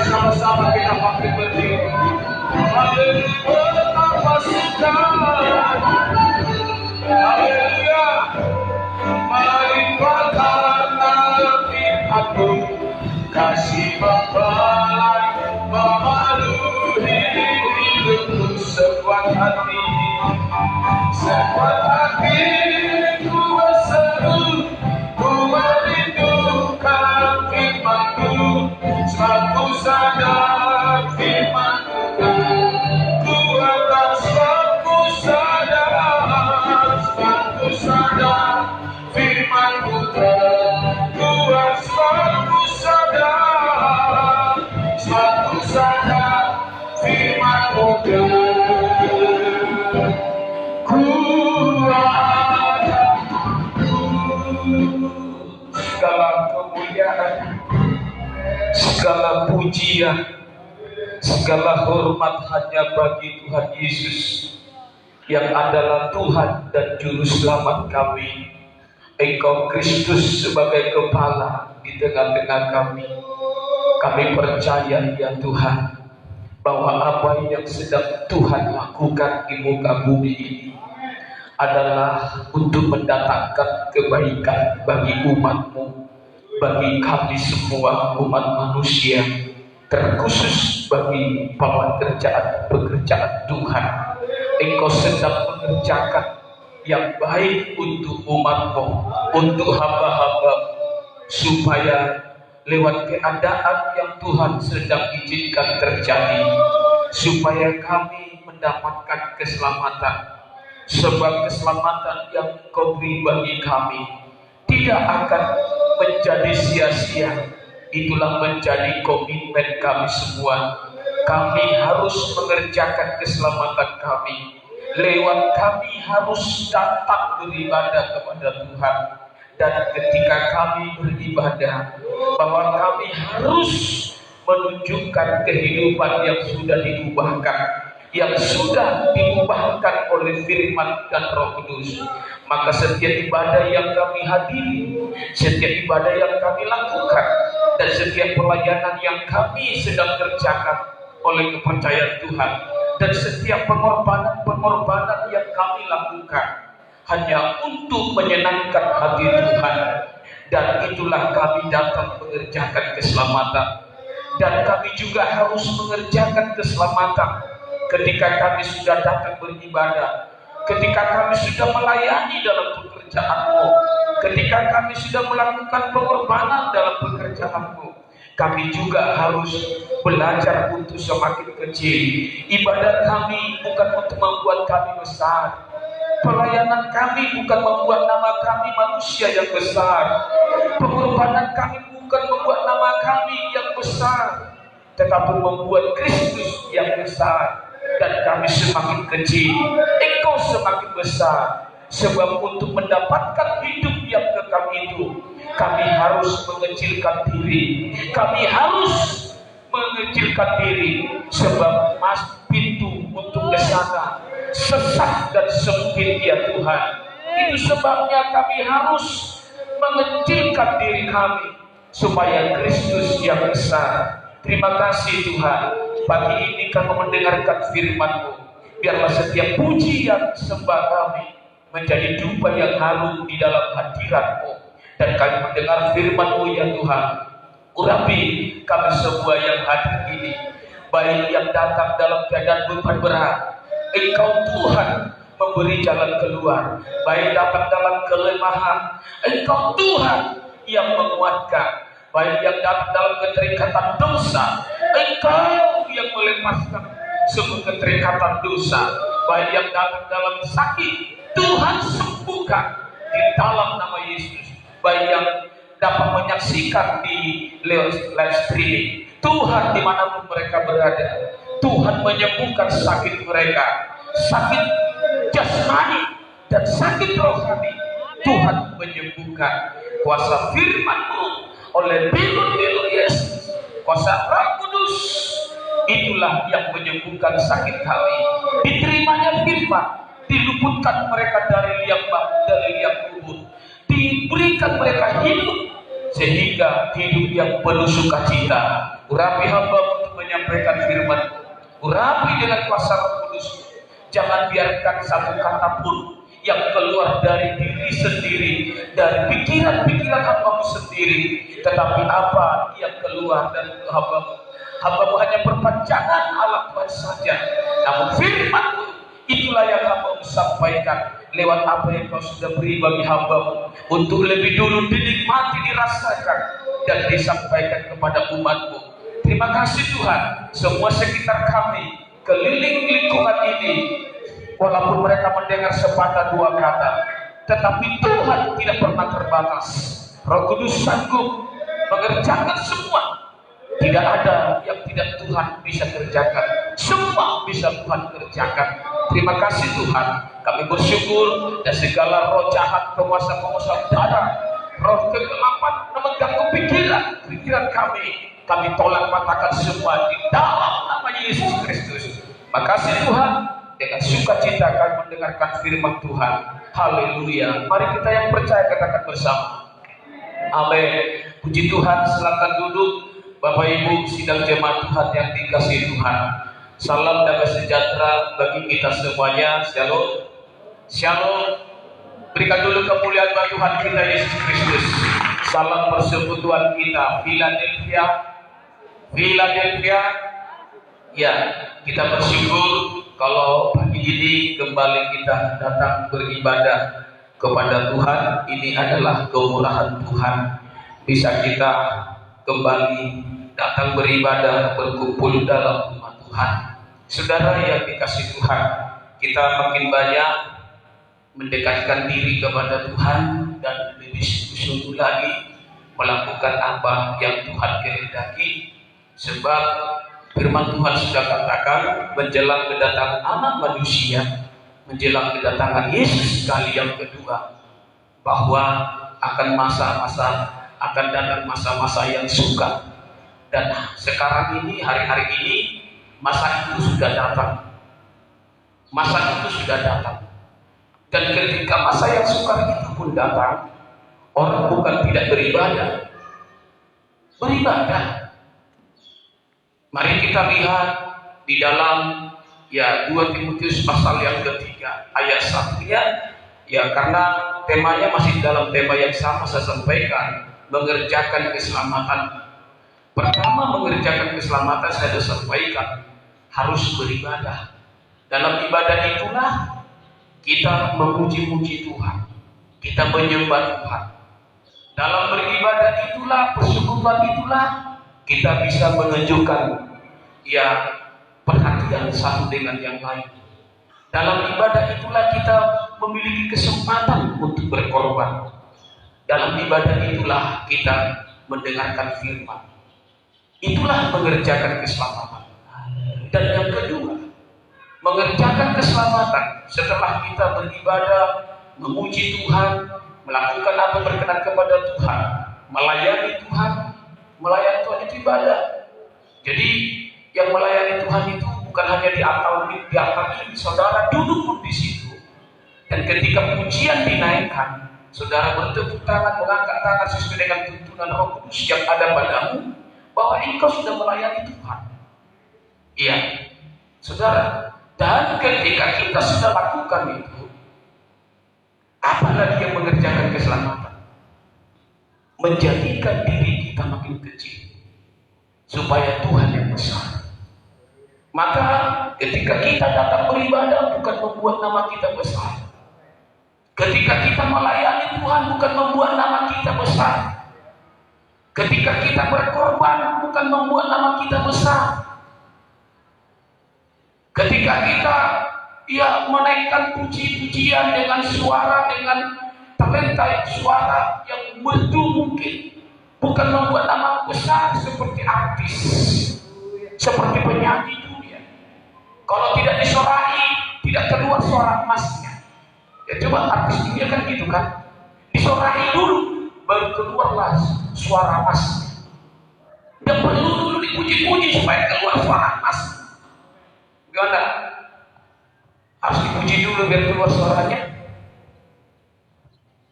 Sama-sama kita bangkit berdiri. Haleluya, betapa suka. Haleluya, melimpahkan firman-Mu, kasih Bapa memenuhi hidupku sekuat hati. Sekuat hati ku berseru, ku merindukan firman-Mu. Sebab ku sadar firman-Mu kuat, sebab ku sadar firman-Mu kuat, sebab ku sadar firman-Mu kuat. Segala kemuliaan, segala pujian, segala hormat hanya bagi Tuhan Yesus yang adalah Tuhan dan Juru Selamat kami. Engkau Kristus sebagai kepala di tengah-tengah kami. Kami percaya ya Tuhan bahwa apa yang sedang Tuhan lakukan di muka bumi ini adalah untuk mendatangkan kebaikan bagi umat-Mu, bagi kami semua umat manusia, terkhusus bagi pekerjaan Tuhan. Engkau sedang mengerjakan yang baik untuk umat-Mu, untuk hamba-hamba, supaya lewat keadaan yang Tuhan sedang izinkan terjadi, supaya kami mendapatkan keselamatan. Sebab keselamatan yang Kau beri bagi kami tidak akan menjadi sia-sia. Itulah menjadi komitmen kami semua. Kami harus mengerjakan keselamatan kami. Lewat kami harus datang beribadah kepada Tuhan. Dan ketika kami beribadah, bahwa kami harus menunjukkan kehidupan yang sudah diubahkan, yang sudah diubahkan oleh firman dan Roh Kudus. Maka setiap ibadah yang kami hadiri, setiap ibadah yang kami lakukan, dan setiap pelayanan yang kami sedang kerjakan oleh kepercayaan Tuhan, dan setiap pengorbanan yang kami lakukan hanya untuk menyenangkan hati Tuhan. Dan itulah kami datang mengerjakan keselamatan. Dan kami juga harus mengerjakan keselamatan ketika kami sudah datang beribadah, ketika kami sudah melayani dalam pekerjaan-Mu, ketika kami sudah melakukan pengorbanan dalam pekerjaan-Mu. Kami juga harus belajar untuk semakin kecil. Ibadah kami bukan untuk membuat kami besar. Pelayanan kami bukan membuat nama kami manusia yang besar. Pengorbanan kami bukan membuat nama kami yang besar, tetapi membuat Kristus yang besar. Dan kami semakin kecil, Engkau semakin besar. Sebab untuk mendapatkan hidup yang kekal itu, kami harus mengecilkan diri. Kami harus mengecilkan diri. Sebab pintu untuk ke sana sesat dan sempit ya Tuhan. Itu sebabnya kami harus mengecilkan diri kami, supaya Kristus yang besar. Terima kasih Tuhan. Pagi ini kami mendengarkan firman-Mu. Biarlah setiap pujian sembah kami menjadi dupa yang harum di dalam hadirat-Mu. Dan kami mendengar firman-Mu ya Tuhan. Urapi kami semua yang hadir ini, baik yang datang dalam keadaan beban berat, Engkau Tuhan memberi jalan keluar. Baik datang dalam kelemahan, Engkau Tuhan yang menguatkan. Baik yang datang dalam keterikatan dosa, Engkau yang melepaskan semua keterikatan dosa, baik yang datang dalam sakit, Tuhan sembuhkan di dalam nama Yesus. Baik yang dapat menyaksikan di live streaming, Tuhan dimanapun mereka berada, Tuhan menyembuhkan sakit mereka, sakit jasmani dan sakit rohani. Tuhan menyembuhkan kuasa firman-Mu oleh bilur-bilur Yesus, kuasa Roh Kudus, itulah yang menyembuhkan sakit kami. Diterimanya firman, diluputkan mereka dari liang kubur, diberikan mereka hidup sehingga hidup yang penuh sukacita. Urapi hamba untuk menyampaikan firman, urapi dengan kuasa Roh Kudus. Jangan biarkan satu kata pun yang keluar dari diri sendiri, dari pikiran-pikiran hamba-Mu sendiri, tetapi apa yang keluar dari hamba-Mu hanya perpanjangan alat Tuhan saja. Namun firman-Mu itulah yang hamba-Mu sampaikan lewat apa yang Kau sudah beri bagi hamba-Mu untuk lebih dulu dinikmati, dirasakan dan disampaikan kepada umat-Mu. Terima kasih Tuhan. Semua sekitar kami, keliling lingkungan ini, walaupun mereka mendengar sepatah dua kata, tetapi Tuhan tidak pernah terbatas. Roh Kudus sanggup mengerjakan semua. Tidak ada yang tidak Tuhan bisa kerjakan. Semua bisa Tuhan kerjakan. Terima kasih Tuhan. Kami bersyukur dan segala roh jahat, penguasa-penguasa udara, roh kegelapan mengganggu pikiran kami tolak matakan semua di dalam nama Yesus Kristus. Makasih Tuhan. Dengan sukacita kami mendengarkan firman Tuhan. Haleluya. Mari kita yang percaya katakan bersama. Amin. Puji Tuhan. Silakan duduk. Bapak Ibu sidang jemaat Tuhan yang dikasihi Tuhan. Salam damai sejahtera bagi kita semuanya. Shalom. Shalom. Berikan dulu kemuliaan bagi Tuhan kita Yesus Kristus. Salam persekutuan kita. Philadelphia. Philadelphia. Ya, kita bersyukur kalau pagi ini kembali kita datang beribadah kepada Tuhan. Ini adalah kemurahan Tuhan. Bisa kita kembali datang beribadah, berkumpul dalam rumah Tuhan. Saudara yang dikasihi Tuhan, kita makin banyak mendekatkan diri kepada Tuhan dan lebih sungguh-sungguh lagi melakukan apa yang Tuhan kehendaki. Sebab firman Tuhan sudah katakan menjelang kedatangan Anak Manusia, menjelang kedatangan Yesus kali yang kedua, bahwa akan datang masa-masa yang sukar. Dan sekarang ini, hari-hari ini, masa itu sudah datang. Masa itu sudah datang. Dan ketika masa yang sukar itu pun datang, orang bukan tidak beribadah. Beribadah. Mari kita lihat di dalam 2 Timotius pasal yang ketiga ayat 1 ya, karena temanya masih dalam tema yang sama saya sampaikan, mengerjakan keselamatan. Pertama, mengerjakan keselamatan saya sudah sampaikan harus beribadah. Dalam ibadah itulah kita memuji-muji Tuhan, kita menyembah Tuhan. Dalam beribadah itulah, persekutuan itulah kita bisa menunjukkan perhatian satu dengan yang lain. Dalam ibadah itulah kita memiliki kesempatan untuk berkorban. Dalam ibadah itulah kita mendengarkan firman. Itulah mengerjakan keselamatan. Dan yang kedua, mengerjakan keselamatan setelah kita beribadah, memuji Tuhan, melakukan apa berkenan kepada Tuhan, melayani Tuhan. Melayani Tuhan itu ibadah. Jadi yang melayani Tuhan itu bukan hanya di atap ini, saudara duduk pun di situ. Dan ketika pujian dinaikkan, saudara bertepuk tangan, mengangkat tangan sesuai dengan tuntunan Roh Kudus yang ada padamu, bahwa engkau sudah melayani Tuhan. Iya, saudara. Dan ketika kita sudah lakukan itu, apa lagi yang mengerjakan keselamatan? Menjadikan diri kita makin kecil, supaya Tuhan yang besar. Maka ketika kita datang beribadah bukan membuat nama kita besar. Ketika kita melayani Tuhan bukan membuat nama kita besar. Ketika kita berkorban bukan membuat nama kita besar. Ketika kita menaikkan puji-pujian dengan suara, dengan talenta suara yang merdu mungkin, bukan membuat nama besar seperti artis, seperti penyanyi dunia. Kalau tidak disorahi, tidak keluar suara emasnya. Ya coba artis dunia kan gitu kan, disorahi dulu, baru keluarlah suara emasnya. Dan perlu dulu dipuji-puji supaya keluar suara emas. Gimana? Harus dipuji dulu biar keluar suaranya.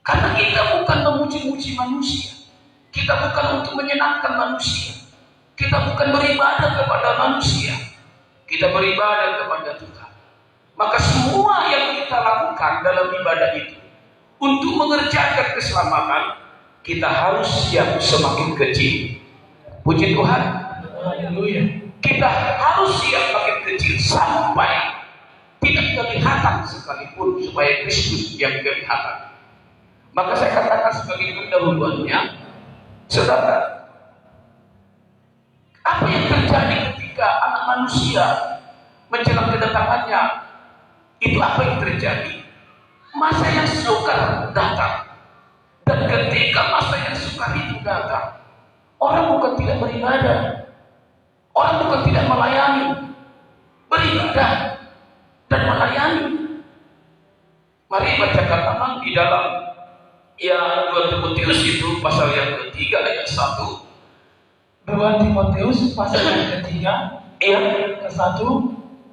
Karena kita bukan memuji-muji manusia. Kita bukan untuk menyenangkan manusia. Kita bukan beribadah kepada manusia. Kita beribadah kepada Tuhan. Maka semua yang kita lakukan dalam ibadah itu, untuk mengerjakan keselamatan, kita harus siap semakin kecil. Puji Tuhan. Haleluya. Kita harus siap makin kecil sampai tidak kelihatan sekalipun, supaya Kristus yang kelihatan. Maka saya katakan sebagai pendahuluannya, saudara, apa yang terjadi ketika anak manusia menjelang kedatangannya? Itu apa yang terjadi? Masa yang sukar datang. Dan ketika masa yang sukar itu datang, orang bukan tidak beribadah, orang bukan tidak melayani, beribadah dan melayani. Mari baca katakan di dalam 2 Timotius itu pasal yang ketiga ayat 1. 2 Timotius pasal yang ketiga ayat ke-1,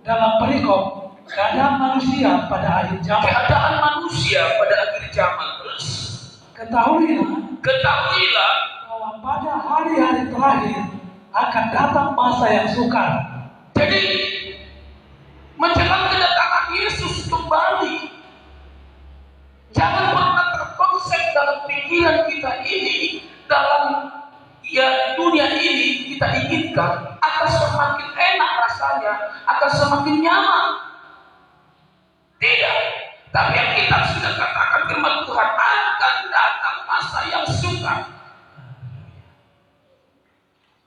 dalam perikop keadaan manusia pada akhir zaman. Keadaan manusia pada akhir zaman. Ketahuilah bahwa pada hari-hari terakhir akan datang masa yang sukar. Jadi menjelang kedatangan Yesus kembali, jangan pernah terkonsep dalam pikiran kita ini, dalam dunia ini kita inginkan akan semakin enak rasanya, akan semakin nyaman. Tidak. Tapi yang kita sudah katakan firman Tuhan, akan datang masa yang sukar.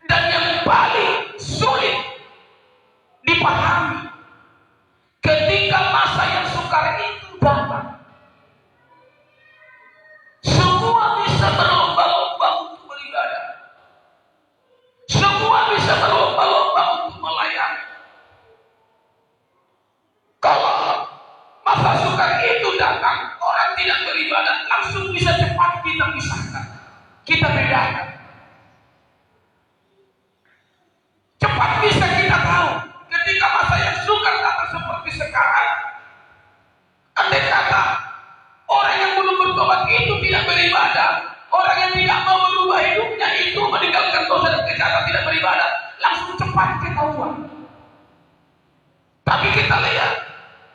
Dan yang paling sulit dipahami, ketika masa yang sukar itu datang, semua bisa berlomba-lomba untuk beribadah. Semua bisa berlomba-lomba untuk melayani. Kalau masa sukar itu datang, orang tidak beribadah, langsung bisa cepat kita pisahkan, kita bedakan. Cepat bisa kita tahu ketika masa yang sukar datang seperti sekarang. Andai kata orang yang belum bertobat itu tidak beribadah, orang yang tidak mau berubah hidupnya itu meninggalkan dosa dan kejahatan, tidak beribadah, langsung cepat ketahuan. Tapi kita lihat,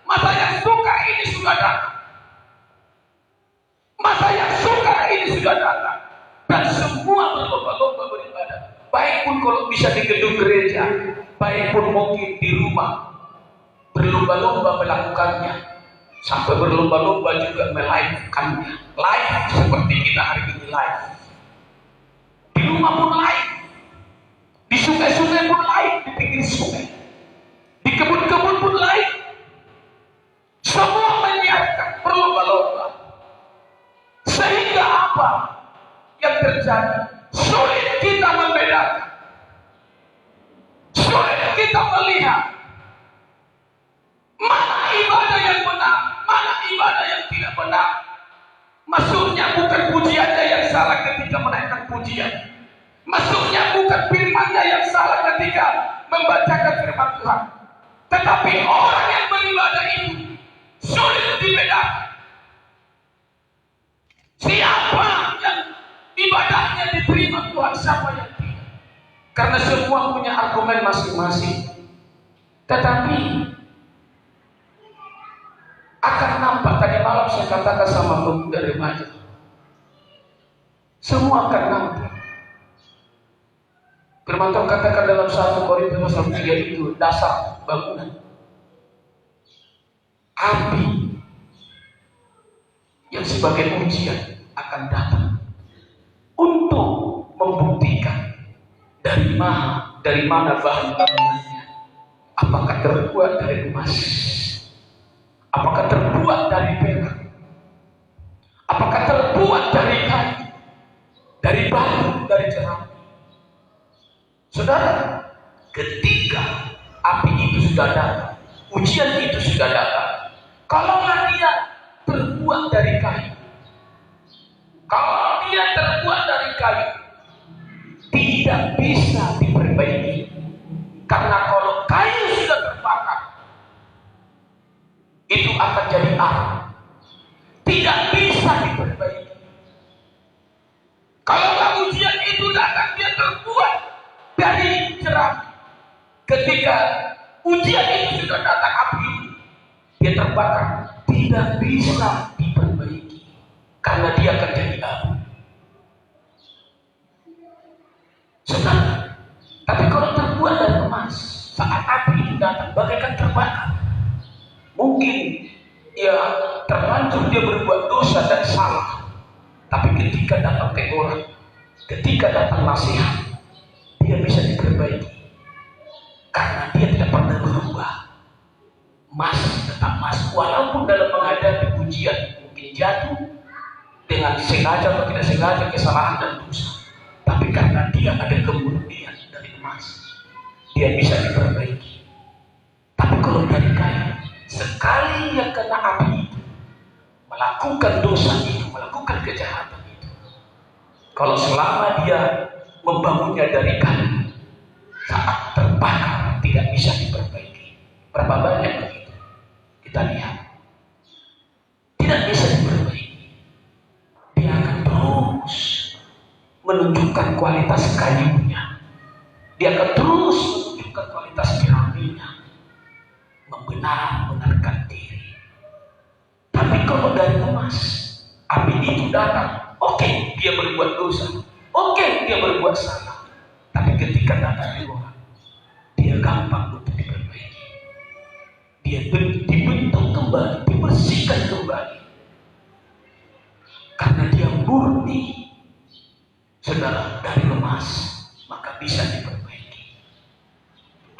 masa yang sukar ini sudah datang. Masa yang sukar ini sudah datang. Dan semua berlomba-lomba beribadah. Baik pun kalau bisa di gedung gereja, baik pun mungkin di rumah, berlomba-lomba melakukannya. Sampai berlomba-lomba juga melive-kannya. Live seperti kita hari ini live. Di rumah pun live. Di sungai-sungai pun live, di pinggir sungai. Di kebun-kebun pun live. Semua menyiapkan berlomba-lomba. Sehingga apa yang terjadi? Sulit kita membedakan. Sulit kita melihat mana ibadah yang benar, mana ibadah yang tidak benar. Maksudnya bukan pujiannya yang salah ketika menaikkan pujian. Maksudnya bukan firmannya yang salah ketika membacakan firman Tuhan. Tetapi orang yang beribadah itu sulit dibedakan. Siapa yang ibadahnya diterima Tuhan, siapa yang tidak. Karena semua punya argumen masing-masing. Tetapi akan nampak, tadi malam saya katakan sama pemuda remaja, semua akan nampak. Firman Tuhan katakan dalam 1 Korintus pasal 3 itu dasar bangunan. Api yang sebagai ujian akan datang untuk membuka membuktikan dari mana bahan bangunannya. Apakah terbuat dari emas? Apakah terbuat dari perak? Apakah terbuat dari kayu, dari batu, dari jerami? Saudara, ketika api itu sudah datang, ujian itu sudah datang, kalaulah dia terbuat dari kayu, kalau dia terbuat dari kayu, tidak bisa diperbaiki. Karena kalau kayu sudah terbakar, itu akan jadi api. Tidak bisa diperbaiki. Kalau ujian itu datang, dia terbuat dari jerami. Ketika ujian itu sudah datang, api dia terbakar, tidak bisa diperbaiki. Karena dia akan jadi api. Saudara, tapi kalau terbuat dari emas, saat api itu datang bagaikan terbakar. Mungkin ya terlanjur dia berbuat dosa dan salah, tapi ketika datang teguran, ketika datang nasihat, dia bisa diperbaiki. Karena dia tidak pernah berubah. Emas tetap emas, walaupun dalam menghadapi ujian mungkin jatuh dengan sengaja atau tidak sengaja, kesalahan dan dosa. Tapi karena dia ada kemurnian dari emas, dia bisa diperbaiki. Tapi kalau dari kayu, sekali dia kena api itu, melakukan dosa itu, melakukan kejahatan itu, kalau selama dia membangunnya dari kayu, saat terbakar tidak bisa diperbaiki. Berapa banyak begitu kita lihat, tidak bisa diperbaiki. Dia akan terus menunjukkan kualitas kayunya, dia akan terus menunjukkan kualitas jeraminya, membenarkan diri. Tapi kalau dari emas, api itu datang, oke, dia berbuat dosa, oke, dia berbuat salah, tapi ketika datang di orang, dia gampang untuk diperbaiki. Dia dibentuk kembali, dibersihkan kembali, karena dia murni. Saudara, dari emas maka bisa diperbaiki.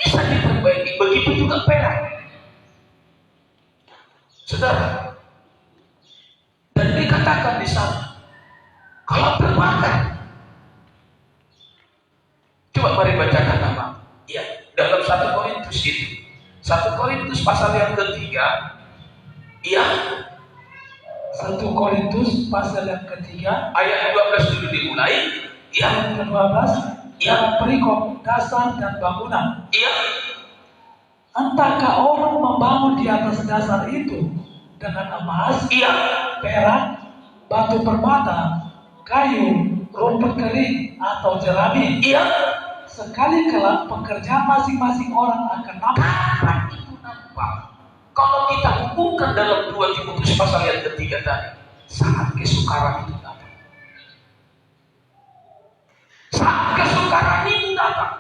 Bisa diperbaiki. Begitu juga perak. Saudara, dan dikatakan di sana, kalau terbakar, coba mari bacakan nama. Ya, dalam 1 Korintus itu, 1 Korintus pasal yang ketiga, ya, 1 Korintus pasal yang ketiga ayat 12 dulu dimulai. Ya, ayat ke-12, ya, perikop dasar dan bangunan. iya. Entahkah orang membangun di atas dasar itu dengan emas, Iya. perak, batu permata, kayu, rumput kering, atau jerami? Iya. Sekali kelak pekerjaan masing-masing orang akan nampak. Itu nampak. Kalau kita hubungkan dalam 2 Timotius pasal yang ketiga tadi, saat kesukaran itu datang. Saat kesukaran itu datang,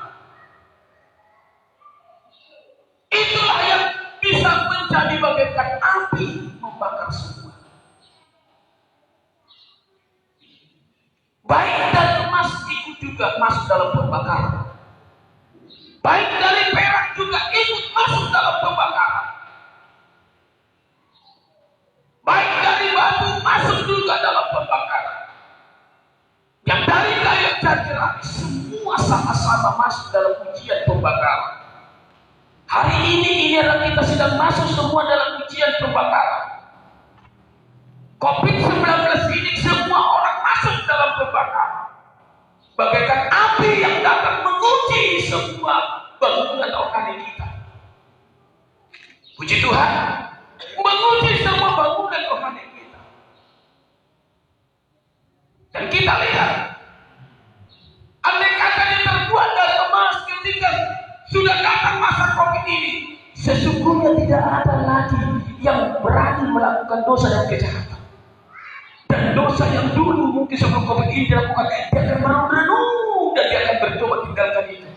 itulah yang bisa menjadi bagaikan api membakar semua. Baik dari emas ikut juga masuk dalam pembakaran. Baik dari perak juga ikut masuk dalam pembakaran. Baik dari batu masuk juga dalam pembakaran. Yang dari kayu dan jerami semua sama-sama masuk dalam ujian pembakaran. Hari ini adalah kita sedang masuk semua dalam ujian pembakaran. COVID-19 ini semua orang masuk dalam pembakaran. Bagaikan api yang datang menguji semua bangunan rohani kita. Puji Tuhan, menguji semua bangunan rohani kita. Dan kita lihat, andai kata dia terbuat dari emas, ketika sudah datang masa COVID ini, sesungguhnya tidak ada lagi yang berani melakukan dosa dan kejahatan. Dan dosa yang dulu mungkin sebelum COVID ini dilakukan, dia akan merenung dan dia akan bertobat tinggalkan itu.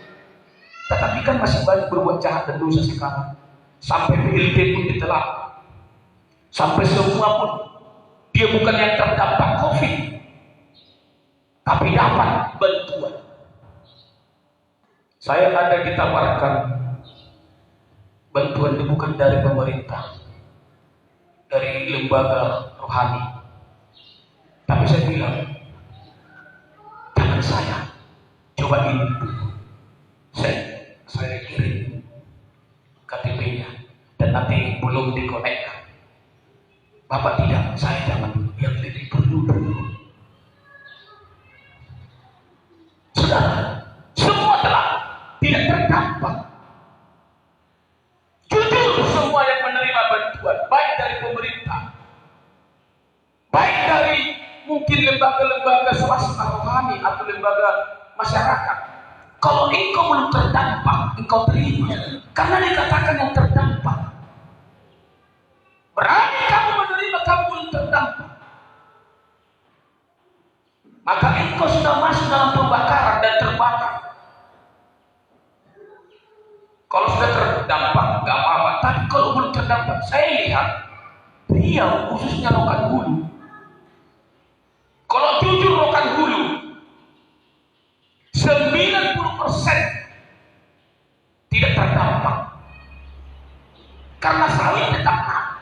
Tetapi kan masih banyak berbuat jahat dan dosa sekarang. Sampai PLT pun ditelan. Sampai semua pun, dia bukan yang terdampak COVID, tapi dapat bantuan. Saya ada ditawarkan bantuan bukan dari pemerintah, dari lembaga rohani. Tapi saya bilang, jangan saya, coba ini dulu. Saya kirim KTP-nya dan nanti belum dikonekkan. Bapak tidak, saya jangan dulu, yang lebih perlu dulu. Saudara, semua telah tidak terdampak. Jujur semua yang menerima bantuan, baik dari pemerintah, baik dari mungkin lembaga-lembaga swasta rohani atau lembaga masyarakat. Kalau engkau belum terdampak, engkau terima. Karena dikatakan yang terdampak. Berani kamu menerima, kamu belum terdampak. Maka engkau sudah masuk dalam pembakaran dan terbakar. Kalau sudah terdampak, nggak apa-apa. Tapi kalau belum terdampak, saya lihat Riau, khususnya Rokan Hulu. Kalau jujur Rokan Hulu, 90% tidak terdampak. Karena sawit tetap laku.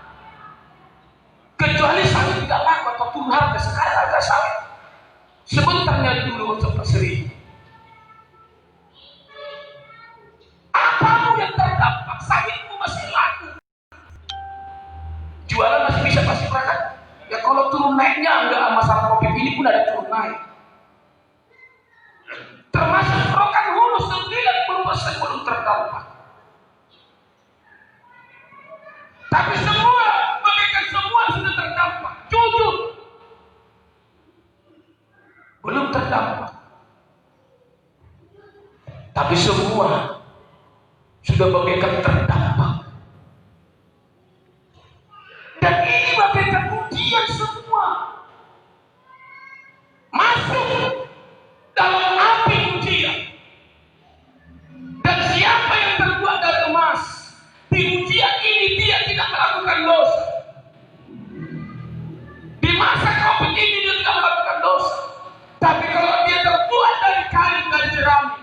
Kecuali sawit tidak laku atau turun harga, sekarang harga sawit sebentarnya dulu sempat 1.000. Apamu yang terdampak, sawitmu masih laku. Jualan masih bisa pasti berangkat. Ya kalau turun naiknya enggak masalah, kopi ini pun ada turun naik. Termasuk Rokan Hulu 90% belum terdampak. Tapi semua, mereka semua sudah terdampak. Jujur, belum terdampak. Tapi semua sudah bagaikan terdampak. Dan ini bagaikan ujian semua. Masuk dalam api ujian. Dan siapa yang terbuat dari emas, di ujian ini dia tidak melakukan dosa. Di masa COVID ini dia tidak melakukan dosa. Tapi kalau dia terbuat dari kayu dan jerami,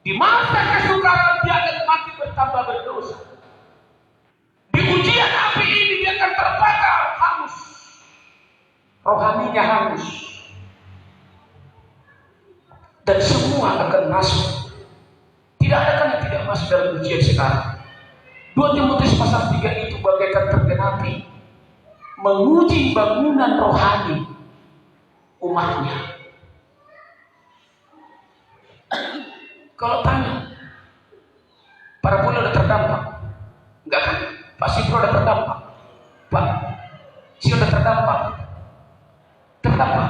di masa kesukaran dia akan makin bertambah berdosa. Di ujian api ini dia akan terbakar, hangus. Rohaninya hangus. Dan semua akan masuk. Tidak ada kan yang tidak masuk dalam ujian sekarang. 2 Timotius pasal 3 itu bagaikan tergenapi, menguji bangunan rohani umatnya. Kalau tanya, para pula udah terdampak? Enggak kan? Pak Sipro udah terdampak? Pak Si udah terdampak? Terdampak?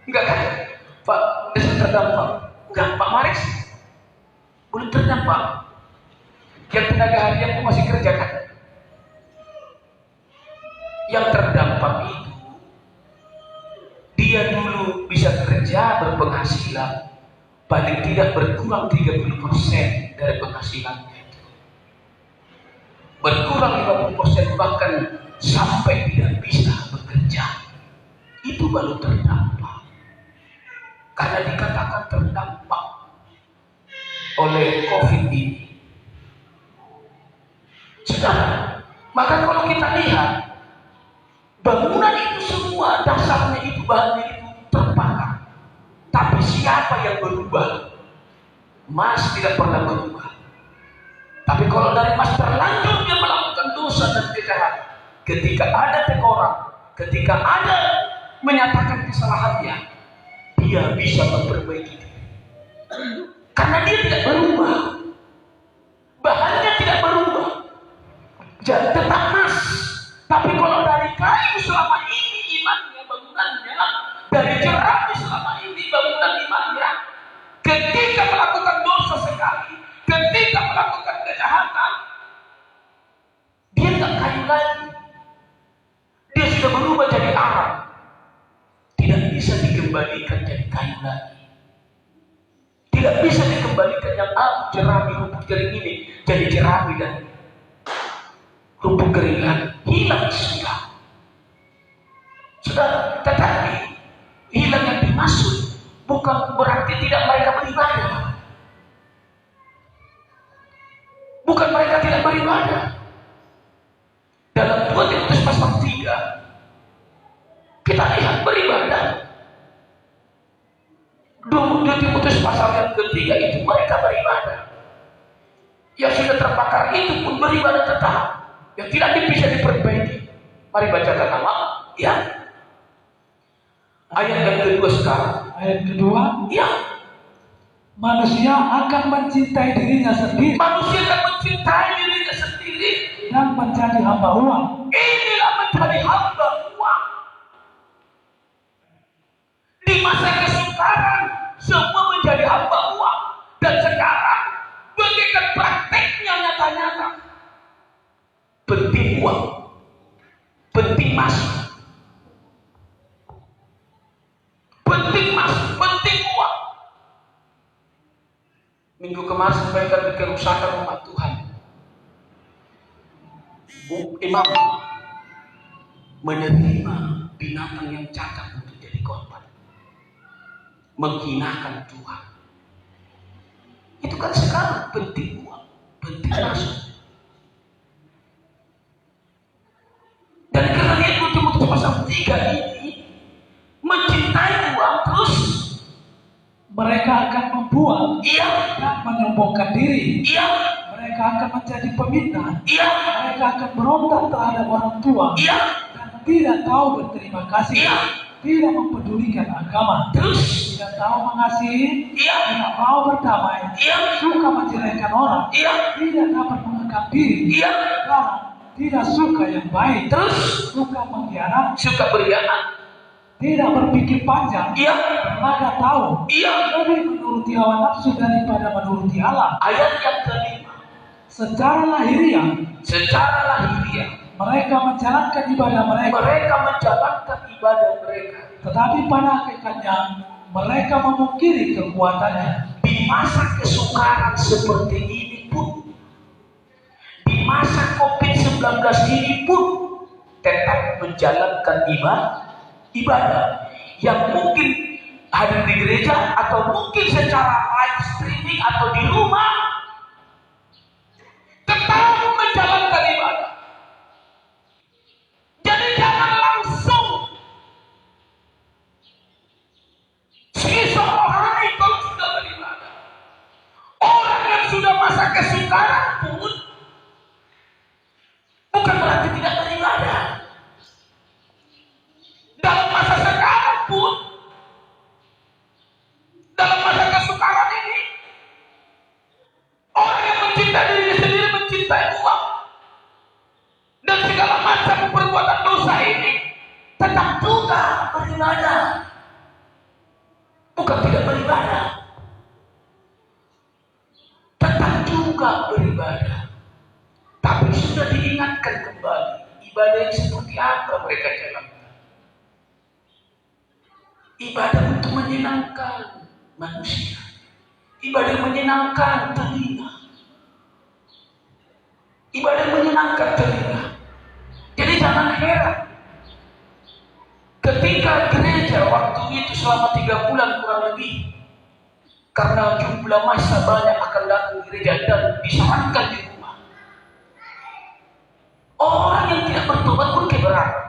Enggak kan? Pak Des terdampak? Enggak. Pak Maris belum terdampak. Yang tenaga harian pun masih kerja kan? Yang terdampak itu dia dulu bisa kerja berpenghasilan paling tidak berkurang 30% dari penghasilannya itu. Berkurang 50% bahkan sampai tidak bisa bekerja. Itu baru terdampak. Karena dikatakan terdampak oleh COVID ini. Saudara, maka kalau kita lihat bangunan itu semua dasarnya itu, bahannya itu terbakar. Tapi siapa yang berubah? Mas tidak pernah berubah. Tapi kalau dari mas terlanjur dia melakukan dosa dan kejahatan, ketika ada teguran, ketika ada menyatakan kesalahannya, dia bisa memperbaiki diri. Karena dia tidak berubah, bahannya tidak berubah, jadi tetap mas. Tapi kalau dari kayu selama ini imannya, bangunannya, dari jerami selama ini bangunan imannya, ketika melakukan dosa sekali, ketika melakukan kejahatan, dia tak kayu lagi. Dia sudah berubah jadi arang, tidak bisa dikembalikan jadi kayu lagi. Tidak bisa dikembalikan yang jerami rumput kering ini jadi jerami dan rumput kering lagi. Hilang sudah. Sudah, tetapi hilang yang dimaksud bukan berarti tidak mereka beribadah. 2 Timotius pasal yang ketiga itu mereka beribadah. Yang sudah terbakar itu pun beribadah tetap, yang tidak bisa diperbaiki. Mari bacakan nama, ya. Ayat yang kedua sekarang. Ayat kedua, ya. Manusia akan mencintai dirinya sendiri. Manusia akan mencintai dirinya sendiri dan menjadi hamba uang. Inilah menjadi hamba uang. Di masa kesukaran semua menjadi hamba uang. Dan sekarang bagaimana prakteknya nyata-nyata? Penting uang, penting masuk, penting masuk, penting uang. Minggu kemarin sampaikan kerusakan umat Tuhan. Imam menerima binatang yang cacat untuk jadi korban, menghinakan Tuhan. Itu kan sekarang penting uang, penting masuk. Dan karena dia Timotius pasal 3 ini mencintai uang, terus mereka akan membuang dan menyombongkan diri. Mereka akan menjadi peminat. Mereka akan berontak terhadap orang tua. Dan tidak tahu berterima kasih. Tidak mempedulikan agama. Tidak tahu mengasihi. Tidak mau berdamai. Suka menjelekkan orang. Tidak dapat mengangkat diri. Tidak suka yang baik. Suka mengkhianat. Suka berkhianat. Tidak berpikir panjang. Berlaga tahu. Lebih menuruti hawa nafsu daripada menuruti Allah. Ayat yang kelima. Secara lahiriah, mereka menjalankan ibadah mereka. Tetapi pada hakikatnya mereka memungkiri kekuatannya. Di masa kesukaran seperti ini pun, di masa COVID-19 ini pun, tetap menjalankan ibadah yang mungkin hadir di gereja atau mungkin secara live streaming atau di rumah, tetap menjalankan ibadah. Jadi jangan langsung seorang kalau sudah beribadah. Orang yang sudah masa kesukaran pun bukan berarti tidak beribadah. Dalam masa sekarang pun, dalam masa kesukaran ini, orang yang mencintai dirinya sendiri mencintai uang dan segala macam perbuatan dosa ini tetap juga beribadah, bukan tidak beribadah, tetap juga beribadah. Tapi sudah diingatkan kembali ibadah yang seperti apa mereka jalankan. Ibadah untuk menyenangkan manusia, ibadah yang menyenangkan telinga, ibadah yang menyenangkan telinga. Jadi jangan heran ketika gereja waktu itu selama 3 bulan kurang lebih, karena jumlah massa banyak akan datang ke gereja dan disarankan di rumah. Orang yang tidak bertobat pun keberatan.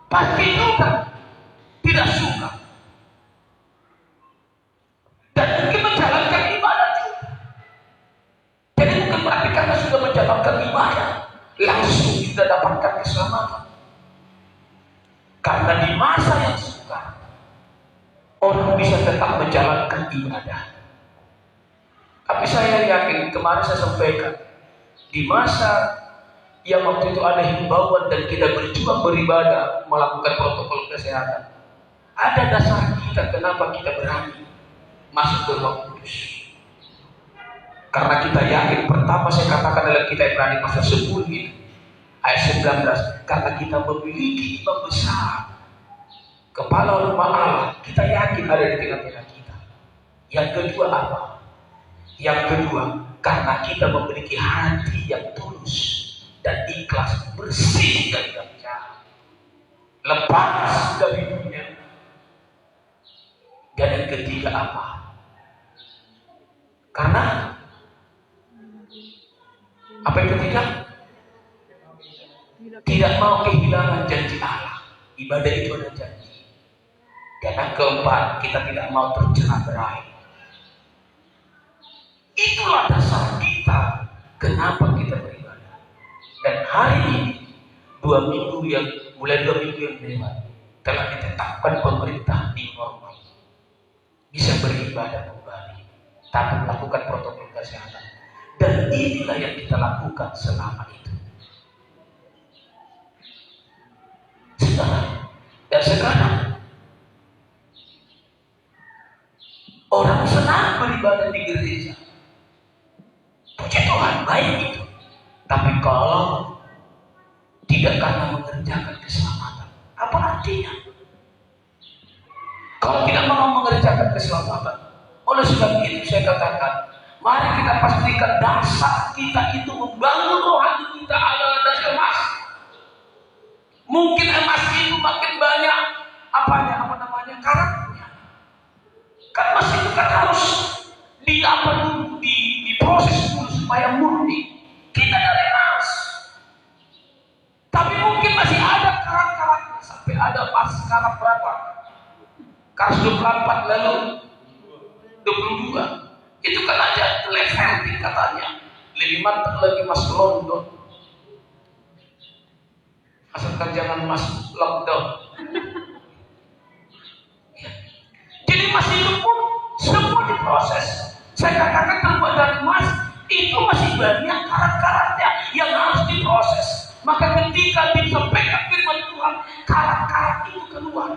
Pasti juga tidak suka dan mungkin menjalankan ibadah juga. Jadi bukan berarti karena sudah menjalankan ibadah langsung sudah dapatkan keselamatan. Karena di masa yang sukar orang bisa tetap menjalankan ibadah. Tapi saya yakin, kemarin saya sampaikan, di masa yang waktu itu ada himbauan dan kita berjuang beribadah, melakukan protokol kesehatan, ada dasar kita kenapa kita berani masuk ke Roh Kudus. Karena kita yakin, pertama saya katakan dalam kitab Ibrani pasal 10 ini, ayat 19, karena kita memiliki imam besar, kepala rumah Allah, kita yakin ada di tengah-tengah kita. Yang kedua apa? Yang kedua, karena kita memiliki hati yang tulus dan ikhlas, bersih dari jahat, lepas dari dunia. Dan yang ketiga apa? Karena apa yang ketiga? Tidak mau kehilangan janji Allah. Ibadah itu ada janji. Dan yang keempat, kita tidak mau tercerai-berai. Itulah dasar kita kenapa kita beribadah. Dan hari ini mulai 2 minggu yang lewat telah ditetapkan pemerintah di normal bisa beribadah kembali tanpa melakukan protokol kesehatan. Dan inilah yang kita lakukan selama itu. Sekarang orang senang beribadah di gereja. Puji Tuhan, baik itu. Tapi kalau tidak karena mengerjakan keselamatan, apa artinya? Kalau tidak mau mengerjakan keselamatan, oleh sebab itu saya katakan, mari kita pastikan dasar kita itu membangun rohani kita adalah dari emas. Mungkin emas itu makin banyak karatnya. Kan emas itu kan harus diproses dulu supaya murni. Kita dari emas. Tapi mungkin masih ada karat-karatnya sampai ada emas karat berapa? Karat 24 lalu 22. Itu kan aja level tingkatannya. Lebih mantap lagi emas London. Asalkan jangan emas lockdown. Jadi masih itu pun semua diproses. Saya katakan terbuat dari emas itu masih banyak karat-karatnya yang harus diproses. Maka ketika disampaikan firman Tuhan, karat-karat itu keluar.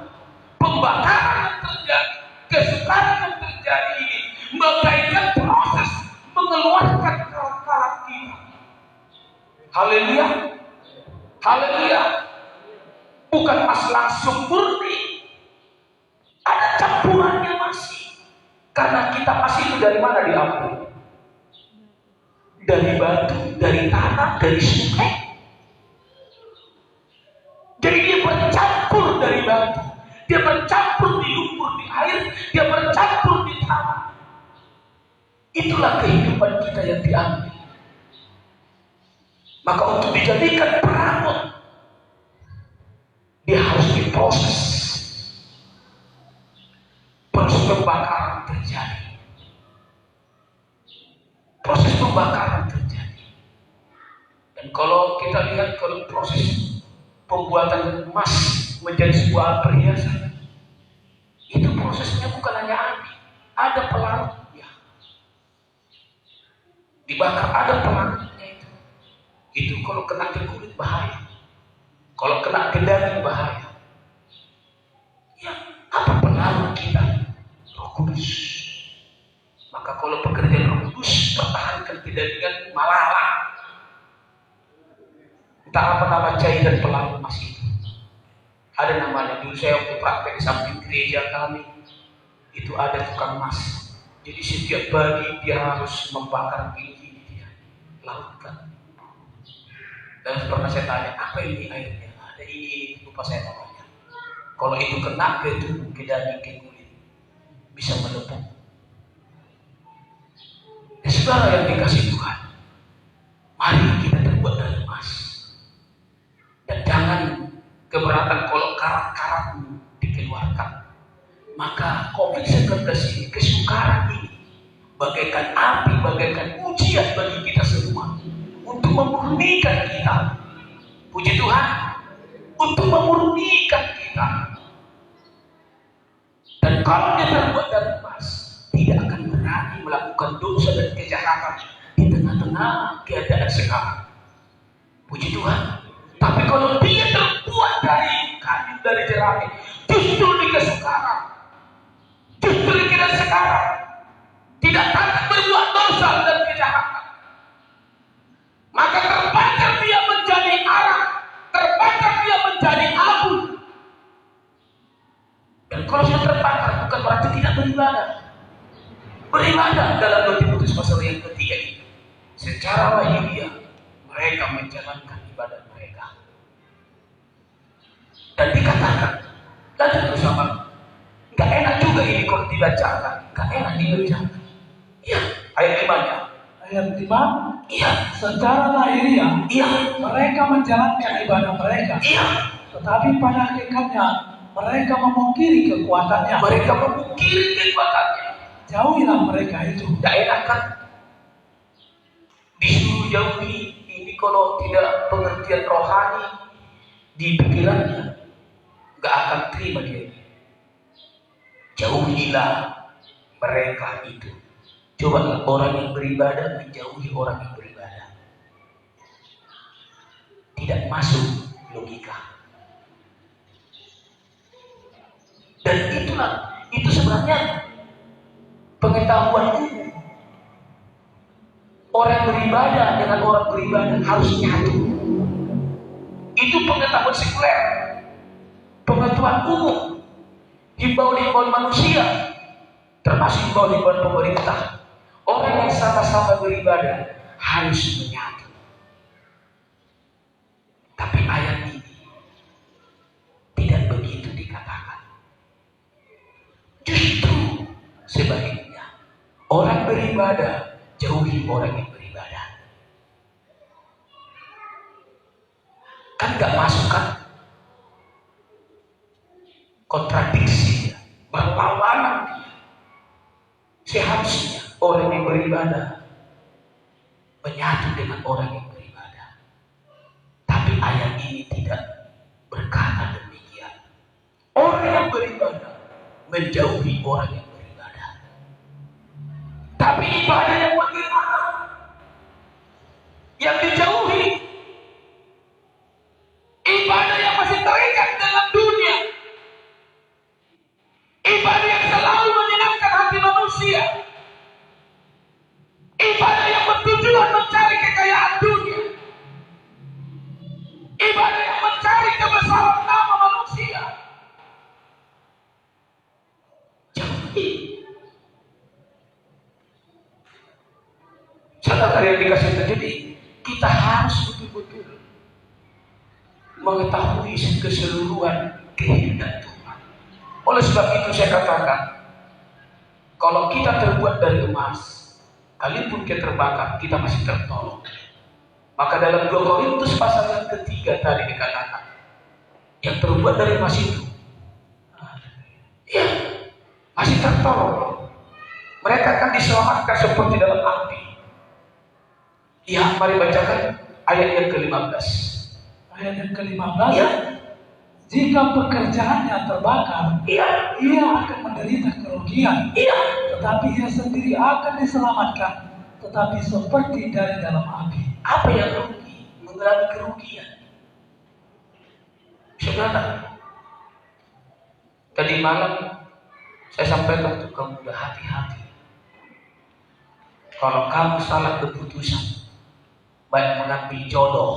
Pembakaran yang terjadi, kesukaran yang terjadi ini bagaikan proses mengeluarkan karat-karat kita. Haleluya. Haleluya. Bukan emas langsung murni. Ada campurannya masih. Karena kita masih itu dari mana diambil? Dari batu, dari tanah, dari sungai. Jadi dia bercampur dari batu. Dia bercampur di lumpur, di air. Dia bercampur di tanah. Itulah kehidupan kita yang diambil. Maka untuk dijadikan perabot, dia harus diproses. Proses pembakaran terjadi. Proses pembakaran terjadi. Dan kalau kita lihat kalau proses pembuatan emas menjadi sebuah perhiasan, itu prosesnya bukan hanya api, ada pelarutnya. Dibakar ada pelarutnya itu. Itu kalau kena ke kulit bahaya. Kalau kena ke daging bahaya. Ya, apa pengaruh kita? Roh Kudus. Maka kalau pekerjaan Roh Kudus, pertahankan kedagingan malalah. Entah apa nama cairan pelarut emas itu. Ada namanya, dulu saya waktu praktek di samping gereja kami, itu ada tukang emas. Jadi setiap pagi dia harus membakar gigi dia, lautkan. Dan pernah saya tanya, apa ini airnya? Ada ini, lupa saya namanya. Kalau itu kena ke tubuh, ke daging, ke kulit, bisa melepuh. Ya, saudara yang dikasih Tuhan, mari kita terbuat dari emas. Dan jangan keberatan kalau karat-karatmu dikeluarkan. Maka COVID-19 ini, kesukaran ini, bagaikan api, bagaikan ujian bagi kita semua. Untuk memurnikan kita. Puji Tuhan. Untuk memurnikan kita. Dan kalau dia terbuat dari emas, tidak akan berani melakukan dosa dan kejahatan di tengah-tengah keadaan sekarang. Puji Tuhan. Tapi kalau dia terbuat dari kayu, dari jerami, justru di kesukaran, justru di keadaan sekarang, tidak takut berbuat dosa dan kejahatan, maka terbakar dia menjadi arak, terbakar dia menjadi abu. Dan kalau sudah terbakar bukan berarti tidak beribadah. Beribadah dalam 2 Timotius pasal yang ketiga ini. Secara lahiriah mereka menjalankan ibadah mereka. Dan dikatakan, dan bersama, gak enak juga ini kalau dibacakan, gak enak dibacakan. Iya, ayat 5-nya. Ayat 5. Iya. Secara lahiriah, Iya. mereka menjalankan ibadah mereka. Iya. Tetapi pada hakikatnya mereka memungkiri kekuatannya. Mereka memungkiri kekuatannya. Jauhilah mereka itu. Tidak enak kan? Disuruh jauhi. Ini kalau tidak pengertian rohani di pikirannya, gak akan terima dia. Jauhilah mereka itu. Coba orang yang beribadah menjauhi orang yang beribadah. Tidak masuk logika. Dan itu sebenarnya pengetahuan umum. Orang beribadah dengan orang beribadah harus nyatu. Itu pengetahuan sekuler, pengetahuan umum, himbauan manusia, termasuk himbauan pemerintah. Orang yang sama-sama beribadah harus menyatu. Tapi ayat ini tidak begitu dikatakan. Justru sebaliknya, orang beribadah jauhi orang yang beribadah. Kan gak masuk kan? Kontradiksi, berlawanan dia. Seharusnya orang yang beribadah menyatu dengan orang yang beribadah. Tapi ayat ini tidak berkata demikian. Orang yang beribadah menjauhi orang yang beribadah. Tapi ibadah yang bagaimana? Yang dijauhi ibadah yang masih terikat dalam dunia, ibadah yang selalu menyenangkan hati manusia, ibadah yang bertujuan mencari kekayaan dunia, ibadah yang mencari kebesaran nama manusia. Jauhi. Saudara yang dikasih terjadi, kita harus betul-betul mengetahui keseluruhan kehendak Tuhan. Oleh sebab itu saya katakan, kalau kita terbuat dari emas, sekalipun kita terbakar, kita masih tertolong. Maka dalam 2 Korintus pasal yang ketiga tadi dikatakan, yang terbuat dari emas itu, ya, masih tertolong. Mereka akan diselamatkan seperti dalam api. Ya, mari bacakan ayat yang ke-15. Ayat yang ke-15. Ya. Jika pekerjaannya terbakar, Iya. ia akan menderita kerugian. Iya. Tetapi ia sendiri akan diselamatkan, tetapi seperti dari dalam api. Apa yang rugi? Mengalami kerugian. Saudara, tadi malam saya sampaikan untuk kamu udah hati-hati. Kalau kamu salah keputusan, baik mengambil jodoh,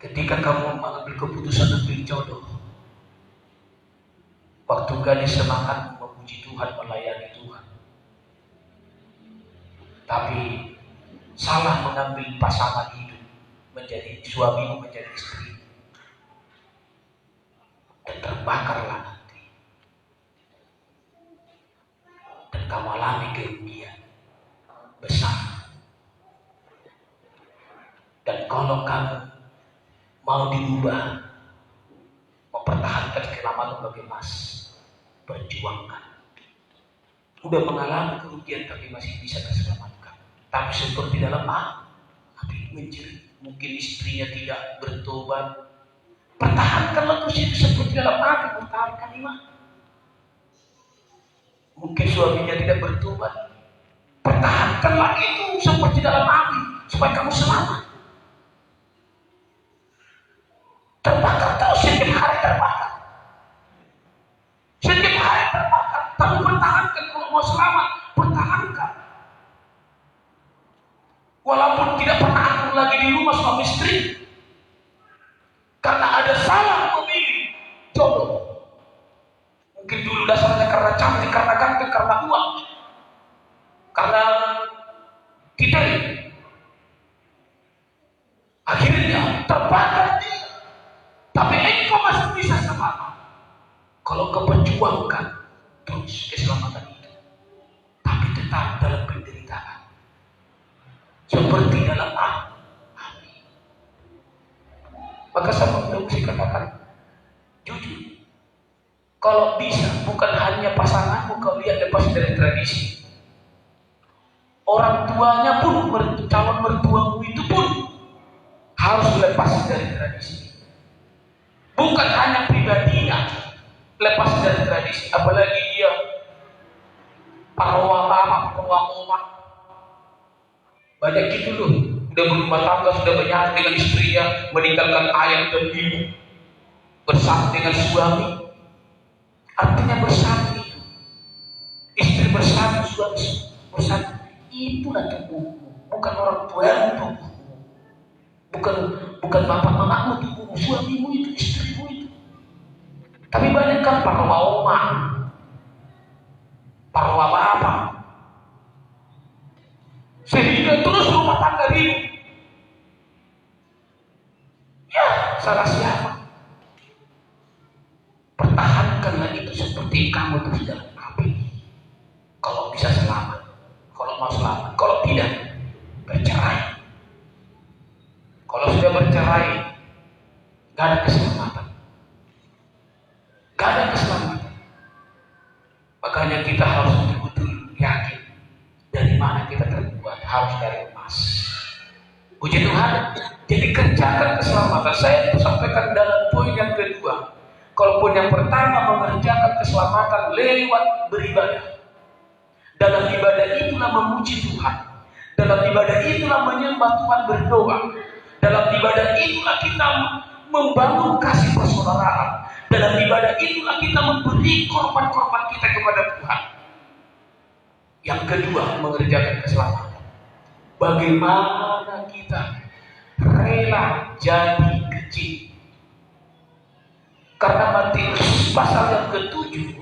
ketika kamu mengambil keputusan ambil jodoh, waktu gadis semangat memuji Tuhan, melayani Tuhan, tapi salah mengambil pasangan hidup, menjadi suamimu, menjadi istri, dan terbakarlah nanti, dan kamu alami kerugian besar. Dan kalau kamu mau diubah, mempertahankan keselamatan bagi emas, perjuangkan. Udah mengalami kerugian tapi masih bisa terselamatkan. Tapi seperti dalam api menjerit, mungkin istrinya tidak bertobat, pertahankanlah terus itu seperti dalam api, pertahankan iman. Mungkin suaminya tidak bertobat, pertahankanlah itu seperti dalam api supaya kamu selamat. Terbakar terus, setiap hari terbakar. Setiap hari terbakar. Tapi pertahankan kalau mau selamat, pertahankan. Walaupun tidak pernah akur lagi di rumah suami istri, karena ada salah memilih jodoh. Mungkin dulu dasarnya karena cantik, karena ganteng, karena uang, karena tidak. Akhirnya terbakar dia. Tapi engkau masih bisa selamat kalau kau perjuangkan terus keselamatan itu. Tapi tetap dalam penderitaan, seperti dalam api. Maka sama mesti katakan jujur. Kalau bisa, bukan hanya pasanganmu kau lihat lepas dari tradisi. Orang tuanya pun, calon mertuamu itu pun harus lepas dari tradisi. Bukan hanya pribadinya lepas dari tradisi, apalagi dia parwa mama, parwa mama. Banyak gitu loh. Sudah berumah tangga, sudah menyatu dengan istrinya, meninggalkan ayah dan ibu, bersatu dengan suami. Artinya bersatu itu, istri bersatu, suami bersatu. Itulah tubuhmu, bukan orang tuamu tubuhmu, bukan bapak mamamu tubuhmu, suamimu itu, istrimu itu. Tapi banyak kan parwa oma, parwa bapak, sehingga terus rumah tangga ribut. Ya, salah siapa? Pertahankanlah itu seperti kamu terus dalam api. Kalau bisa selamat, kalau mau selamat. Kalau tidak, bercerai. Kalau sudah bercerai, gak ada keselamatan. Gak ada keselamatan. Makanya kita harus betul-betul yakin dari mana kita terbuat, harus dari emas. Puji Tuhan. Jadi kerjakan keselamatan. Saya sampaikan dalam poin yang kedua. Kalau poin yang pertama mengerjakan keselamatan lewat beribadah. Dalam ibadah itulah memuji Tuhan. Dalam ibadah itulah menyembah Tuhan, berdoa. Dalam ibadah itulah kita membangun kasih persaudaraan. Dalam ibadah itulah kita memberi korban-korban kita kepada Tuhan. Yang kedua, mengerjakan keselamatan. Bagaimana kita rela jadi kecil. Karena Matius pasal yang ke-7,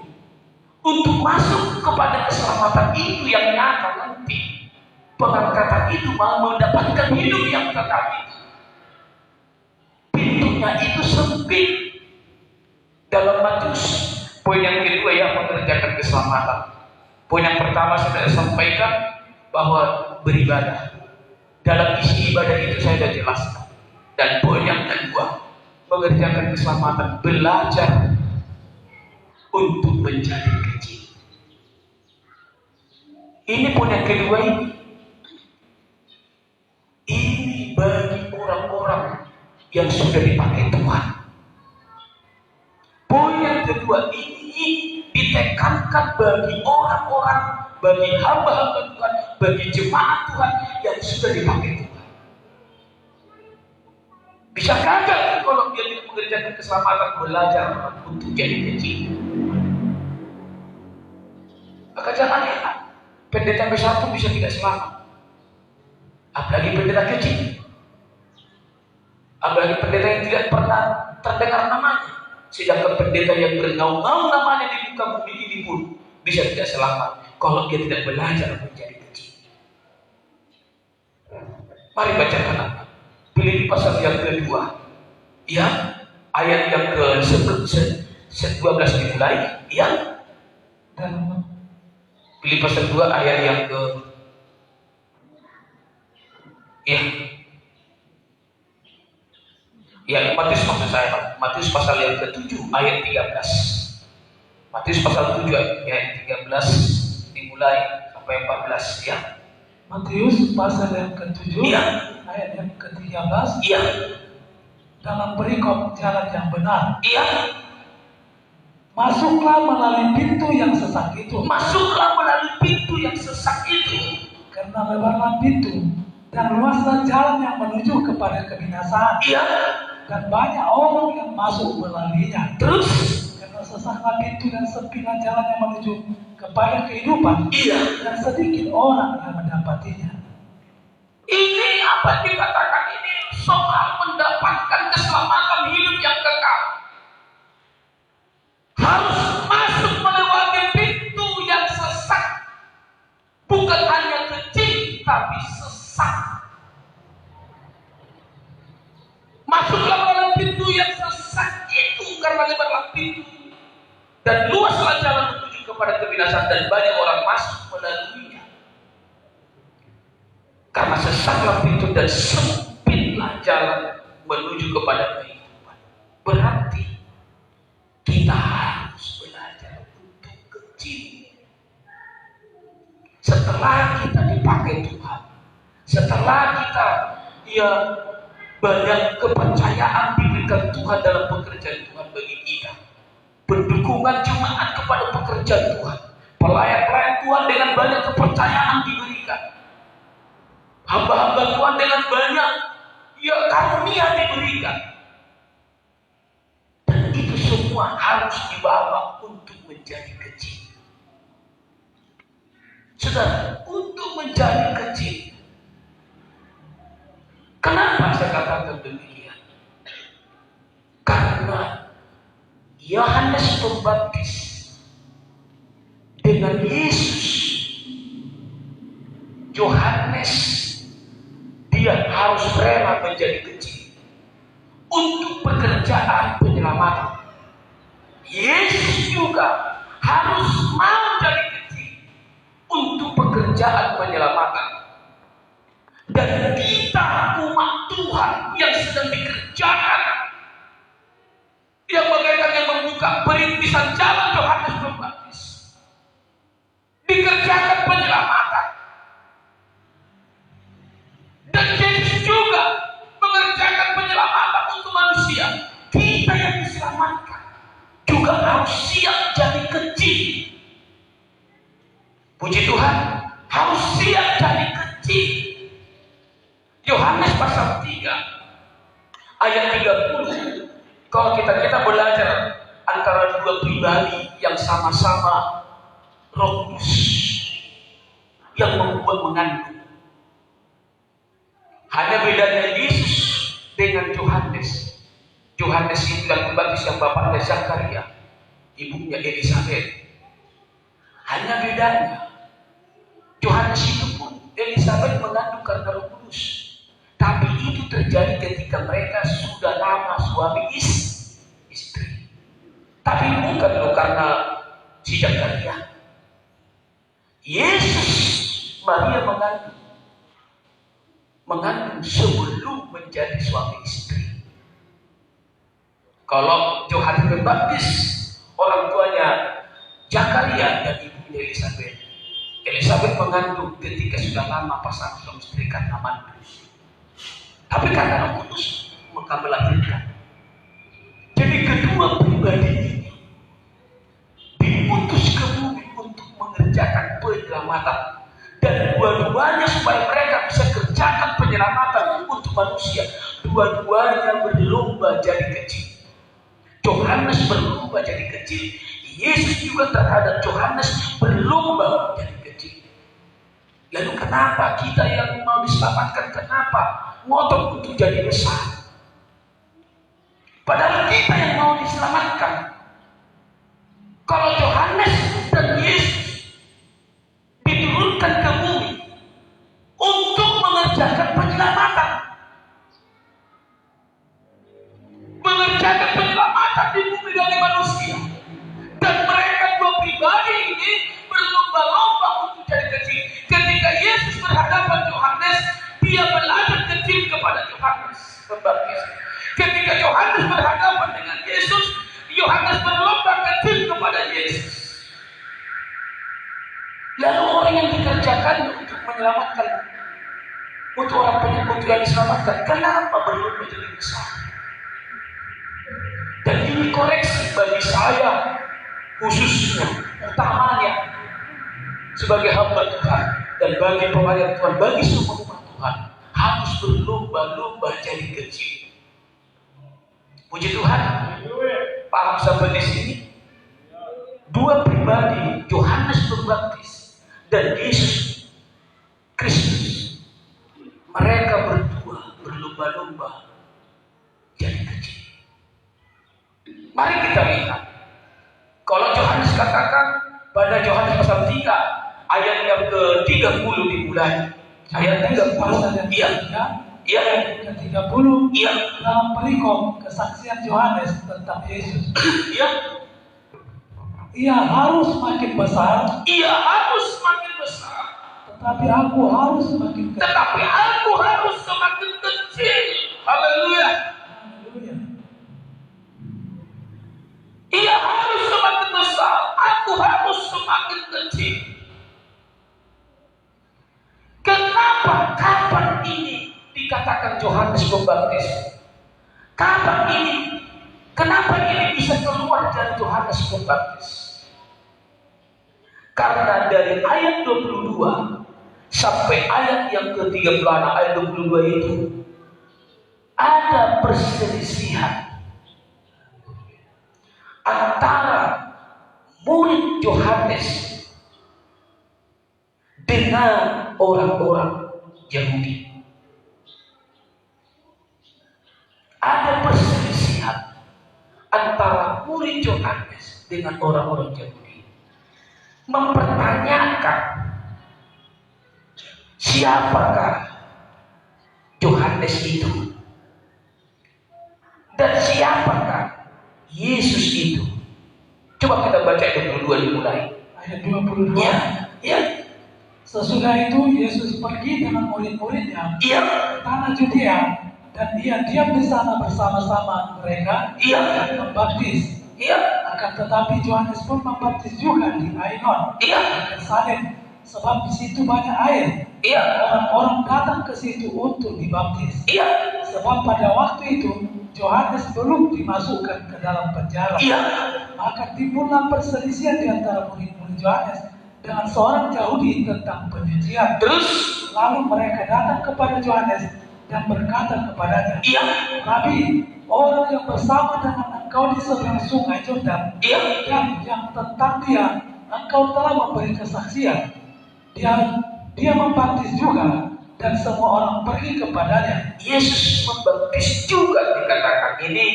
untuk masuk kepada keselamatan itu yang nyata nanti, pengangkatan itu mau mendapatkan hidup yang kekal itu, pintunya itu sempit. Dalam Matius, poin yang kedua ya, mengerjakan keselamatan. Poin yang pertama saya sampaikan bahwa beribadah. Dalam isi ibadah itu saya sudah jelaskan. Dan poin yang kedua, mengerjakan keselamatan, belajar untuk menjadi kecil. Ini poin yang kedua ini. Ini bagi orang-orang yang sudah dipakai Tuhan. Poin yang kedua ini ditekankan bagi orang-orang, bagi hamba-hamba Tuhan, bagi jemaat Tuhan yang sudah dipakai Tuhan. Bisa gagal kalau dia tidak mengerjakan keselamatan, belajar untuk jadi kecil. Maka jangan heran, pendeta besar pun bisa tidak selamat. Apalagi pendeta kecil. Apalagi pendeta yang tidak pernah terdengar namanya. Sedangkan pendeta yang bernaung-naung namanya di muka bumi ini pun bisa tidak selamat kalau dia tidak belajar menjadi kecil. Mari bacakan apa? Filipi pasal yang kedua, ya, ayat yang ke-12 dimulai, ya. Dan Filipi pasal 2 ayat yang ke, ya, Matius maksud saya, Matius pasal yang ke-7 ayat 13. Matius pasal 7 ayat 13 dimulai sampai 14, ya. Matius pasal yang ke-7 ya. ayat yang ke-13, ya. Dalam perikop jalan yang benar, ya. Masuklah melalui pintu yang sesak itu. Masuklah melalui pintu yang sesak itu. Karena lebarlah pintu dan luaslah jalan yang menuju kepada kebinasaan. Iya. Dan banyak orang yang masuk melaluinya. Terus? Karena sesaklah pintu dan sempitlah jalan yang menuju kepada kehidupan. Iya. Dan sedikit orang yang mendapatinya. Ini apa yang dikatakan ini soal mendapatkan keselamatan hidup yang kekal. Harus masuk melewati pintu yang sesak. Bukan hanya kecil, tapi sesak. Masuklah melalui pintu yang sesak itu, karena lebarlah pintu dan luaslah jalan menuju kepada kebinasaan, dan banyak orang masuk melaluinya. Karena sesaklah pintu dan sempitlah jalan menuju kepada kehidupan. ya banyak kepercayaan diberikan Tuhan dalam pekerjaan Tuhan bagi kita. Pendukungan jemaat kepada pekerjaan Tuhan, pelayan-pelayan Tuhan dengan banyak kepercayaan diberikan, hamba-hamba Tuhan dengan banyak ya karunia diberikan. Dan itu semua harus dibawa untuk menjadi kecil. Saudara, untuk menjadi kecil. Kenapa saya katakan demikian? Karena Yohanes Pembaptis dengan Yesus, Yohanes dia harus rela menjadi kecil untuk pekerjaan penyelamatan. Yesus juga harus mau jadi kecil untuk pekerjaan penyelamatan. Dan kita umat Tuhan yang sedang dikerjakan, yang bagaikan yang membuka perintisan jalan Yohanes Pembaptis, dikerjakan penyelamatan. Dan Yesus juga mengerjakan penyelamatan untuk manusia. Kita yang diselamatkan juga harus siap jadi kecil. Puji Tuhan, harus siap jadi kecil. Yohanes pasal 3 ayat 30. Kalau kita belajar antara dua pribadi yang sama-sama Roh Kudus yang membuat mengandung. Hanya bedanya Yesus dengan Yohanes. Yohanes itu yang Pembaptis yang bapaknya Zakaria, ibunya Elisabet. Hanya bedanya Yohanes itu pun Elisabet mengandung karena Roh Kudus. Tapi itu terjadi ketika mereka sudah lama suami istri. Tapi bukan loh karena si Zakaria. Yesus, Maria mengandung sebelum menjadi suami istri. Kalau Yohanes Pembaptis, orang tuanya Zakaria dan ibunya Elisabet. Elisabet mengandung ketika sudah lama pasangan suami istri karena mandus. Tapi karena Roh Kudus maka melahirkan. Jadi kedua pribadi ini diutus ke bumi untuk mengerjakan penyelamatan. Dan dua-duanya supaya mereka bisa kerjakan penyelamatan untuk manusia. Dua-duanya berlomba jadi kecil. Yohanes berlomba jadi kecil. Yesus juga terhadap Yohanes berlomba jadi kecil. Lalu kenapa kita yang mau diselamatkan, kenapa ngotot untuk jadi besar? Padahal kita yang mau diselamatkan. Kalau Yohanes dan Yesus diturunkan ke bumi untuk mengerjakan penyelamatan, di bumi dari manusia, dan mereka dua pribadi ini berlomba-lomba untuk jadi kecil. Ketika Yesus berhadapan Yohanes, dia belajar kecil kepada Yohanes Pembaptis. Ketika Yohanes berhadapan dengan Yesus, Yohanes berlomba kecil kepada Yesus. Lalu orang yang dikerjakan untuk menyelamatkan, untuk orang penyebut yang diselamatkan, kenapa berlomba jadi besar? Dan ini koreksi bagi saya, khususnya, utamanya sebagai hamba Tuhan dan bagi pelayan Tuhan, bagi semua umat Tuhan, harus berlomba-lomba jadi kecil. Puji Tuhan, paham sampai di sini? Dua pribadi, Yohanes Pembaptis dan Yesus Kristus, mereka berdua berlomba-lomba jadi kecil. Mari kita lihat. Kalau Yohanes katakan pada Yohanes pasal 3 ayat yang ke-30 dimulai. Ayat 30. Iya. Iya. Ayat 30. Iya. Dalam perikop kesaksian Yohanes tentang Yesus. Iya. Ia harus makin besar. Ia harus makin besar. Tetapi aku harus semakin kecil. Tetapi aku harus semakin kecil. Haleluya. Haleluya. Ia harus semakin besar, aku harus semakin kecil. Kenapa? Kapan ini dikatakan Kenapa ini bisa keluar dari Yohanes Pembaptis? Karena dari ayat 22 sampai ayat yang ke-36, ayat 22 itu ada perselisihan antara murid Yohanes dengan orang-orang Yahudi. Ada perselisihan antara murid Yohanes dengan orang-orang Yahudi, mempertanyakan siapakah Yohanes itu dan siapakah Yesus itu. Coba kita baca ayat 22 dimulai. Ayat 22. Ya. Sesudah itu Yesus pergi dengan murid-muridnya Iya. ke tanah Judea, dan ia diam di sana bersama-sama mereka dan membaptis. Iya. Akan tetapi Yohanes pun membaptis juga di Ainon, Iya. ke Salim, sebab di situ banyak air. Iya. Orang-orang datang ke situ untuk dibaptis. Iya. Sebab pada waktu itu Yohanes belum dimasukkan ke dalam penjara. Iya. Maka timbullah perselisihan di antara murid-murid Yohanes dengan seorang Yahudi tentang penyucian. Terus? Lalu mereka datang kepada Yohanes dan berkata kepadanya, Iya. Rabi, orang yang bersama dengan engkau di seberang sungai Yordan, Iya. dan yang tentang dia engkau telah memberi kesaksian, dia membaptis juga, dan semua orang pergi kepadanya. Yesus membaptis juga dikatakan. Ini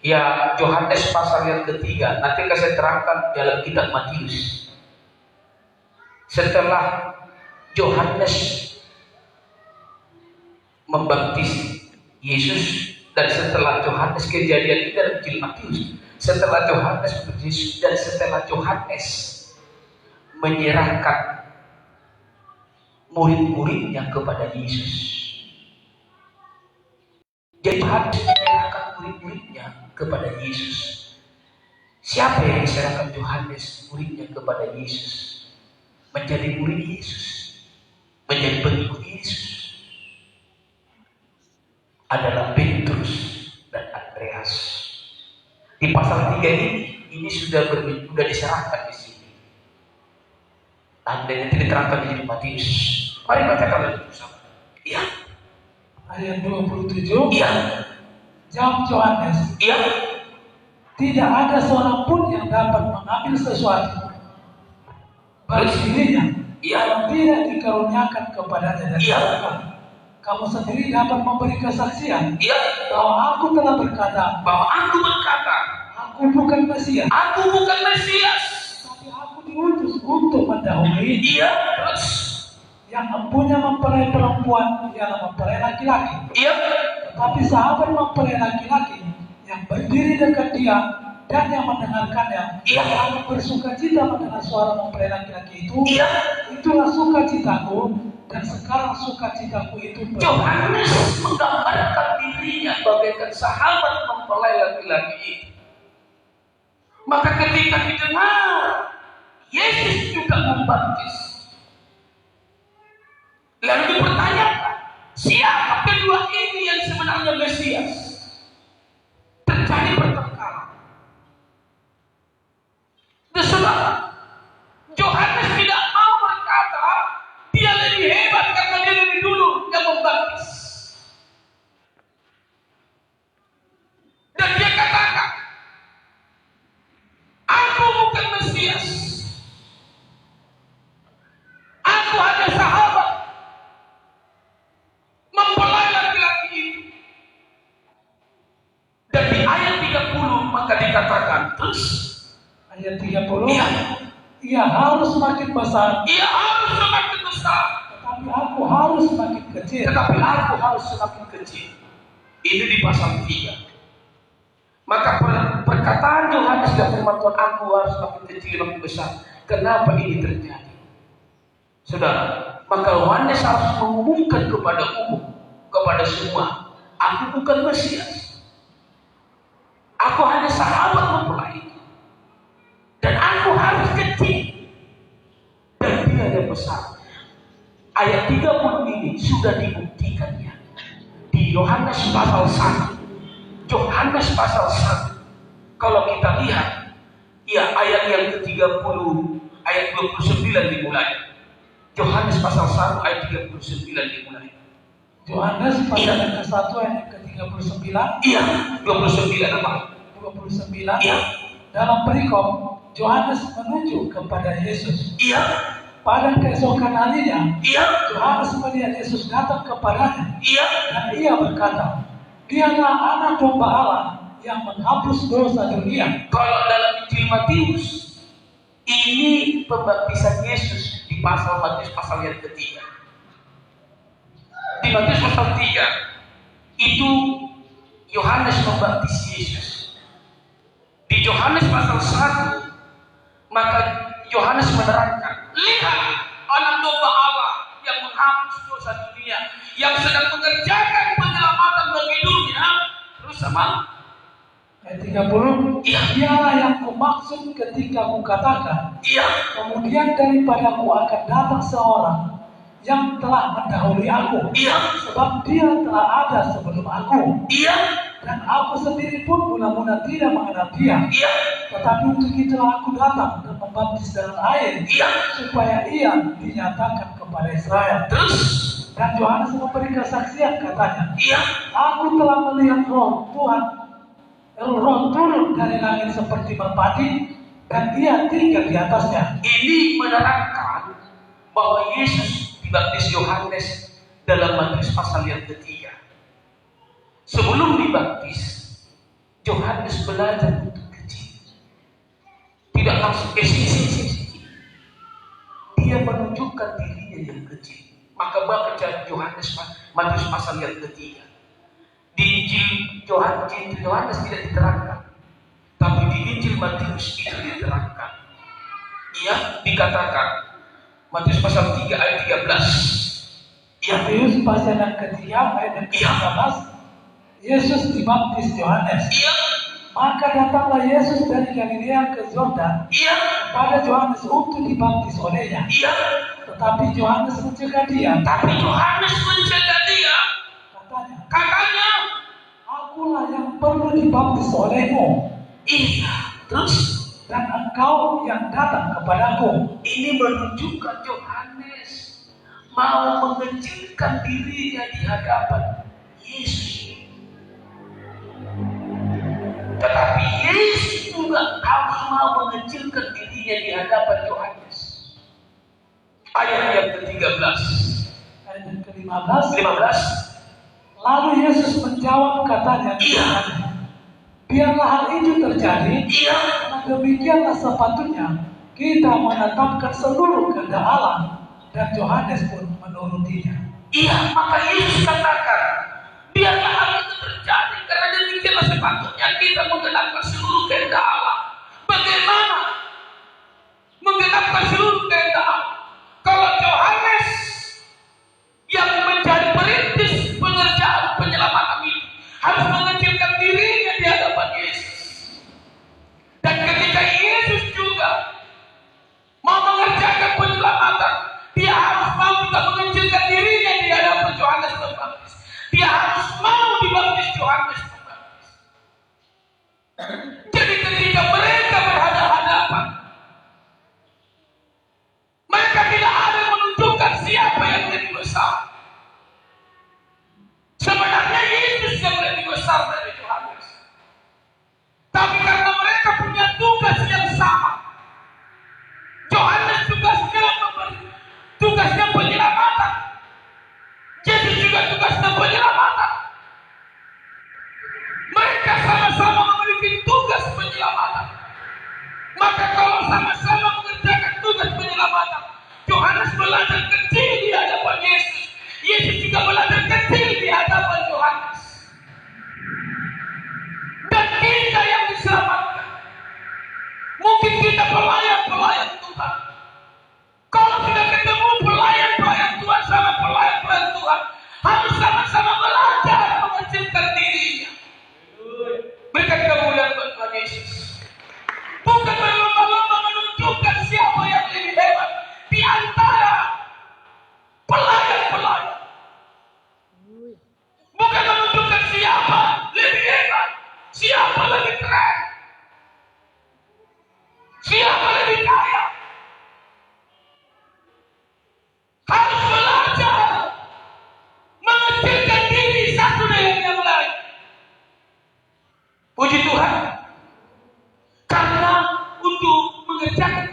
ya Yohanes pasal yang ketiga. Nanti akan saya terangkan dalam kitab Matius. Setelah Yohanes membaptis Yesus, dan setelah Yohanes, kejadian ini dalam Injil Matius, setelah Yohanes membaptis Yesus dan setelah Yohanes menyerahkan murid-muridnya kepada Yesus. Jadi Yohanes menyerahkan murid-muridnya kepada Yesus. Siapa yang diserahkan Yohanes muridnya kepada Yesus? Menjadi murid Yesus, menjadi pengikut Yesus adalah Petrus dan Andreas. Di pasal 3 ini sudah diserahkan di sini. Dan nanti diterangkan di Matius. Mari bacakan lagi bersama. Iya. Ayat 27. Iya. Jawab Yohanes, Iya. tidak ada seorang pun yang dapat mengambil sesuatu bagi dirinya yang tidak dikaruniakan kepadanya dari Tuhan. Kamu sendiri dapat memberi kesaksian bahwa aku telah berkata, aku bukan Mesias. Tapi aku diutus untuk mendahului. Iya. Terus Yang empunya mempelai perempuan ialah mempelai laki-laki. iya. Tetapi sahabat mempelai laki-laki yang berdiri dekat dia dan yang mendengarkannya, akan bersukacita mendengar suara mempelai laki-laki itu. Iya. Itulah sukacitaku, dan sekarang sukacitaku itu Yohanes menggambarkan dirinya bagaikan sahabat mempelai laki-laki itu. Maka ketika didengar Yesus juga membaptis, lalu dipertanyakan, siapa kedua ini yang sebenarnya Mesias? Terjadi pertengkaran. Sebab Yohanes tidak mau berkata dia lebih hebat karena dia lebih dulu yang membaptis. Dan dia katakan, aku bukan Mesias. Aku hanya sahabat mempelai laki-laki itu. Dan di ayat 30 maka dikatakan, terus ayat 30. Iya. Ia harus semakin besar, Ia harus semakin besar, tetapi aku harus semakin kecil. Ini di pasal 3. Maka perkataan Yohanes dan firman Tuhan, aku harus semakin kecil, semakin besar. Kenapa ini terjadi? Saudara, maka Yohanes harus mengumumkan kepada umum, kepada semua, aku bukan Mesias. Aku hanya sahabat mempelai. Dan aku harus kecil dan dia yang besar. Ayat 30 ini sudah dibuktikannya di Yohanes pasal 1. Yohanes pasal 1 Kalau kita lihat, ya ayat yang ke-30, ayat 29 dimulai. Yohanes pasal 1 ayat 39 dimulai. Yohanes pasal yang ke-1 ayat yang ke-39. Iya, 29 apa? 29. Iya. Dalam perikop, Yohanes menuju kepada Yesus. Iya. Pada keesokan harinya, Iya. Yohanes melihat Yesus datang kepadanya. Iya. Dan ia berkata, "Dialah anak domba Allah yang menghapus dosa dunia." Kalau dalam Injil Matius, ini pembaptisan Yesus di pasal Matius pasal yang ketiga. Di Matius pasal 3 itu Yohanes membaptis Yesus. Di Yohanes pasal 1 maka Yohanes menerangkan, lihat anak domba Allah yang menghapus dosa dunia, yang sedang mengerjakan penyelamatan bagi dunia. Terus sama Ayat 30, dialah yang kumaksud ketika kukatakan, kemudian daripadaku akan datang seorang yang telah mendahului aku, sebab dia telah ada sebelum aku. Dan aku sendiri pun mula-mula tidak mengenal dia. Tetapi untuk itulah aku datang dan membaptis dengan air, supaya ia dinyatakan kepada Israel. terus Dan Yohanes memberi kesaksian, katanya, aku telah melihat roh turun dari langit seperti merpati, dan ia tinggal di atasnya. ini menerangkan bahwa Yesus dibaptis Yohanes dalam Matius pasal yang ketiga. Sebelum dibaptis, Yohanes belajar untuk kecil. Tidak langsung sini. Dia menunjukkan dirinya yang kecil. Maka baca Yohanes Matius pasal yang ketiga. Di Injil Yohanes tidak diterangkan, tapi di Injil Matius itu diterangkan. Ia dikatakan Matius pasal 3 ayat 13. Matius pasal yang ketiga ayat yang ke-13. Yesus dibaptis Yohanes. Maka datanglah Yesus dari Galilea ke Yordan kepada Yohanes untuk dibaptis olehnya. Tetapi Yohanes mencegah dia. Katanya, akulah yang perlu dibaptis olehmu. Terus dan engkau yang datang kepadaku. Ini menunjukkan Yohanes mau mengecilkan dirinya di hadapan Yesus. Tetapi Yesus juga harus mau mengecilkan dirinya di hadapan Yohanes. Ayat yang ke-13. Ayat yang ke-15. 15. Lalu Yesus menjawab, katanya, biarlah hal itu terjadi, karena demikianlah sepatutnya kita menetapkan seluruh kehendak Allah, dan Yohanes pun menurutinya. Maka Yesus katakan, biarlah hal itu terjadi, karena demikianlah sepatutnya kita menggenapkan seluruh kehendak Allah. Bagaimana menggenapkan seluruh kehendak Allah? Kalau Yohanes yang menjadi perintis pengerjaan penyelamatan itu harus mengecilkan dirinya di hadapan Yesus, dan ketika Yesus juga mau mengerjakan penyelamatan, dia harus mau juga mengecilkan dirinya di hadapan Yohanes Pembaptis. Dia harus mau dibaptis Yohanes Pembaptis. Jadi ketika mereka berhadapan-hadapan, mereka tidak ada yang menunjukkan siapa yang lebih besar. Sebenarnya Yesus yang lebih besar dari Yohanes. Tapi karena mereka punya tugas yang sama, Yohanes tugasnya penyelamatan, Yesus juga tugasnya penyelamatan. Mereka sama-sama memiliki tugas penyelamatan. Maka kalau sama-sama mengerjakan tugas penyelamatan, Yohanes belajar kecil di hadapan Yesus, Yesus juga belajar kecil di hadapan Yohanes. Dan kita yang diselamatkan, mungkin kita pelayan-pelayan Tuhan. Kalau sudah ketemu pelayan-pelayan Tuhan sama pelayan-pelayan Tuhan, harus sama-sama belajar mengecilkan dirinya. Berikan kemuliaan buat Tuhan Yesus. Bukan berlomba-lomba menunjukkan siapa yang lebih hebat di antara pelayan-pelayan. Bukan menunjukkan siapa lebih hebat, siapa lebih keren.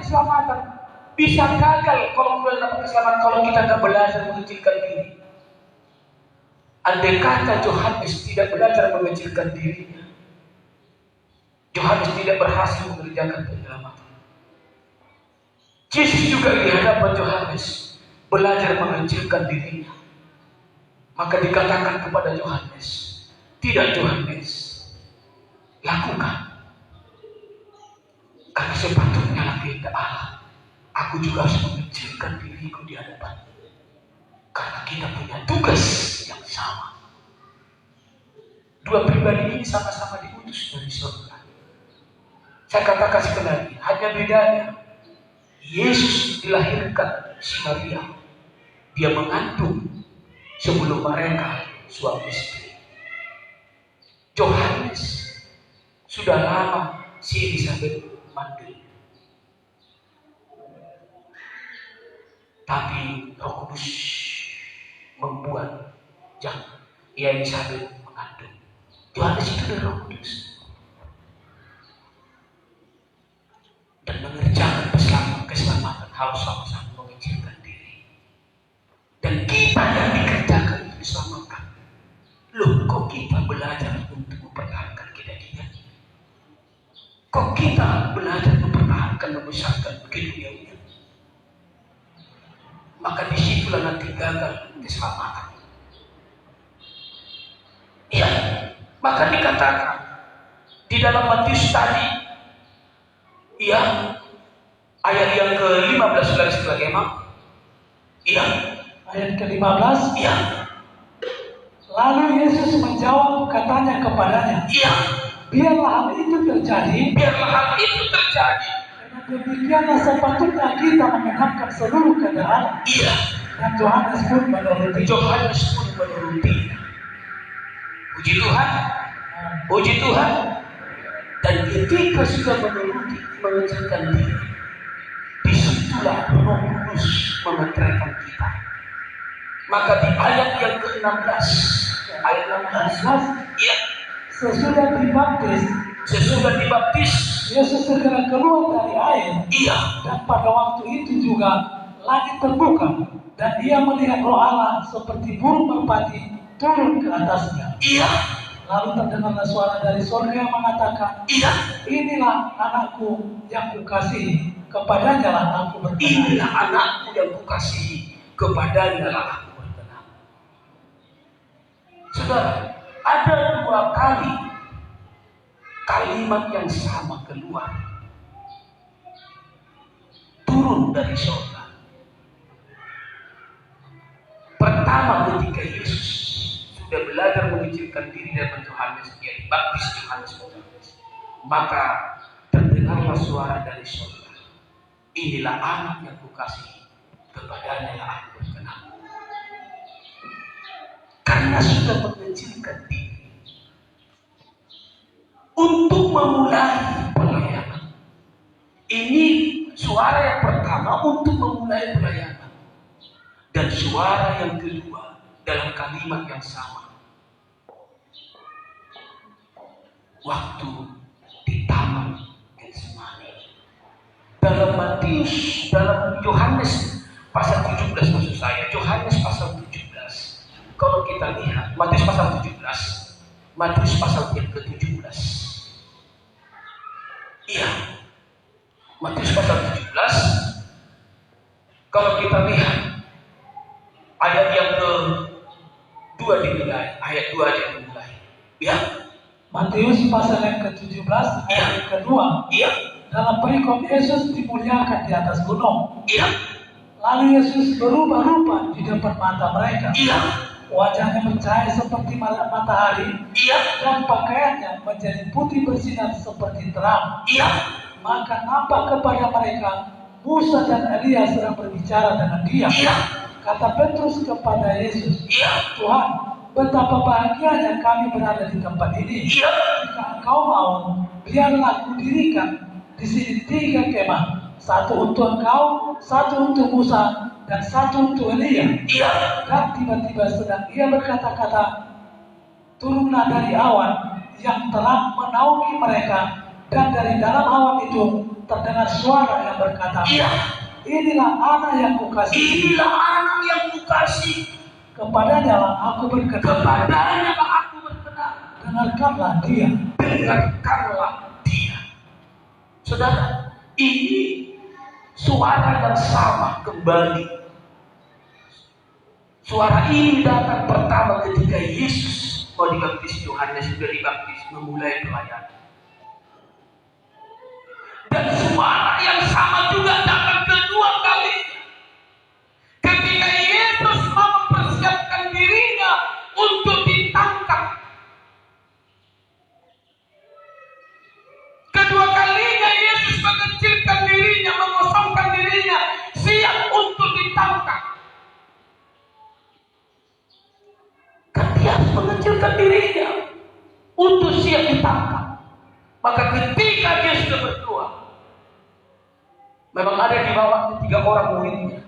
keselamatan. Bisa gagal kalau kita dapat keselamatan kalau kita nggak belajar mengecilkan diri. Andai kata Yohanes tidak belajar mengecilkan dirinya, Yohanes tidak berhasil mengerjakan penyelamatan. Yesus juga di hadapan Yohanes belajar mengecilkan dirinya. Maka dikatakan kepada Yohanes, tidak Yohanes, lakukan. Karena sepatutnya lagi Allah, aku juga harus mengecilkan diriku di hadapan. Karena kita punya tugas yang sama. Dua pribadi ini sama-sama diutus dari surga. Saya katakan sekali lagi, hanya bedanya Yesus dilahirkan si Maria, dia mengandung sebelum mereka suami istri. Yohanes sudah lama si Elizabeth mandul. Tapi Roh Kudus membuat Elizabeth mengandung. Yohanes itu dari Roh Kudus dan mengerjakan keselamatan harus sama-sama mengecilkan diri. Dan kita yang dikerjakan untuk diselamatkan. Loh, kok kita belajar untuk mempertahankan kedadian? Kok kita belajar mempertahankan membesarkan keduniawian? Maka disitulah nanti gagal keselamatan. Ya, maka dikatakan di dalam Matius tadi, ya, ayat yang ke-15 garis belakang emang, ya, Ayat ke-15. ya, Lalu Yesus menjawab katanya kepadanya, ya, biarlah hal itu terjadi. biarlah hal itu terjadi. Karena demikianlah sepatutnya kita mengenapkan seluruh keadaan. Iya, Dan Yohanes pun menuruti. Yohanes pun menuruti. Puji Tuhan, puji Tuhan. Dan ketika sudah menuruti, mengerjakan diri, disitulah Roh Kudus memeteraikan kita. Maka di ayat yang ke-16, ayat 16, ya, sesudah dibaptis, Yesus segera keluar dari air. iya, Dan pada waktu itu juga langit terbuka, dan ia melihat Roh Allah seperti burung merpati turun ke atasnya. iya, Lalu terdengarlah suara dari surga yang mengatakan, iya, inilah anakku yang kukasihi, kepadanya lah aku berkenan. inilah anakku yang kukasihi, kepadanya lah aku berkenan. Saudara, ada dua kali kalimat yang sama keluar turun dari surga. Pertama ketika Yesus sudah belajar mengecilkan diri dan Yohanes, dia dibaptis Yohanes Pembaptis, maka terdengarlah suara dari surga, inilah anak yang kukasihi, kepadanya lah aku berkenan. Karena sudah mengecilkan diri untuk memulai pelayanan. Ini suara yang pertama untuk memulai pelayanan. Dan suara yang kedua dalam kalimat yang sama. Waktu di Taman Getsemani. Dalam Yohanes pasal 17 maksud saya. Yohanes pasal 17. Kalau kita lihat Matius pasal 17, Matius pasal yang ke-17. Iya, Matius pasal 17. Kalau kita lihat ayat yang ke-2 dimulai, ayat 2 aja dimulai. Ya. Matius pasal yang ke-17 ayat yang kedua. Iya. Dalam perikop Yesus dimuliakan di atas gunung. Iya. Lalu Yesus berubah rupa di depan mata mereka. Iya. Wajahnya bercahaya seperti matahari. Iya. Dan pakaiannya menjadi putih bersinar seperti terang. Iya. Maka nampak kepada mereka Musa dan Elia sedang berbicara dengan dia. Iya. Kata Petrus kepada Yesus, Iya. Tuhan, betapa bahagianya kami berada di tempat ini. Iya. Jika Engkau mau, biarlah kudirikan di sini 3 kemah, satu untuk Engkau, satu untuk Musa, dan satu untuk Elia. Iya. Dan tiba-tiba sedang ia berkata-kata, turunlah dari awan yang telah menaungi mereka, Dan dari dalam awan itu terdengar suara yang berkata, Iya. Inilah anak yang kukasihi. Inilah anak yang kukasihi. Kepadanya lah aku berkenan. Kepadanya lah aku berkenan. Dengarkanlah dia. Dengarkanlah dia. Saudara, ini suara yang sama kembali. Suara ini datang pertama ketika Yesus mau dibaptis, Yohanes sudah dibaptis, memulai pelayanan. Dan suara yang sama juga datang kedua kali ketika Yesus mau mempersiapkan dirinya untuk ditangkap. Kedua kalinya Yesus mengecilkan dirinya, mengosongkan dirinya, siap untuk ditangkap. Kan dia harus mengecilkan dirinya untuk siap ditangkap. Maka ketika dia sudah berdoa, memang ada di bawah 3 orang muridnya,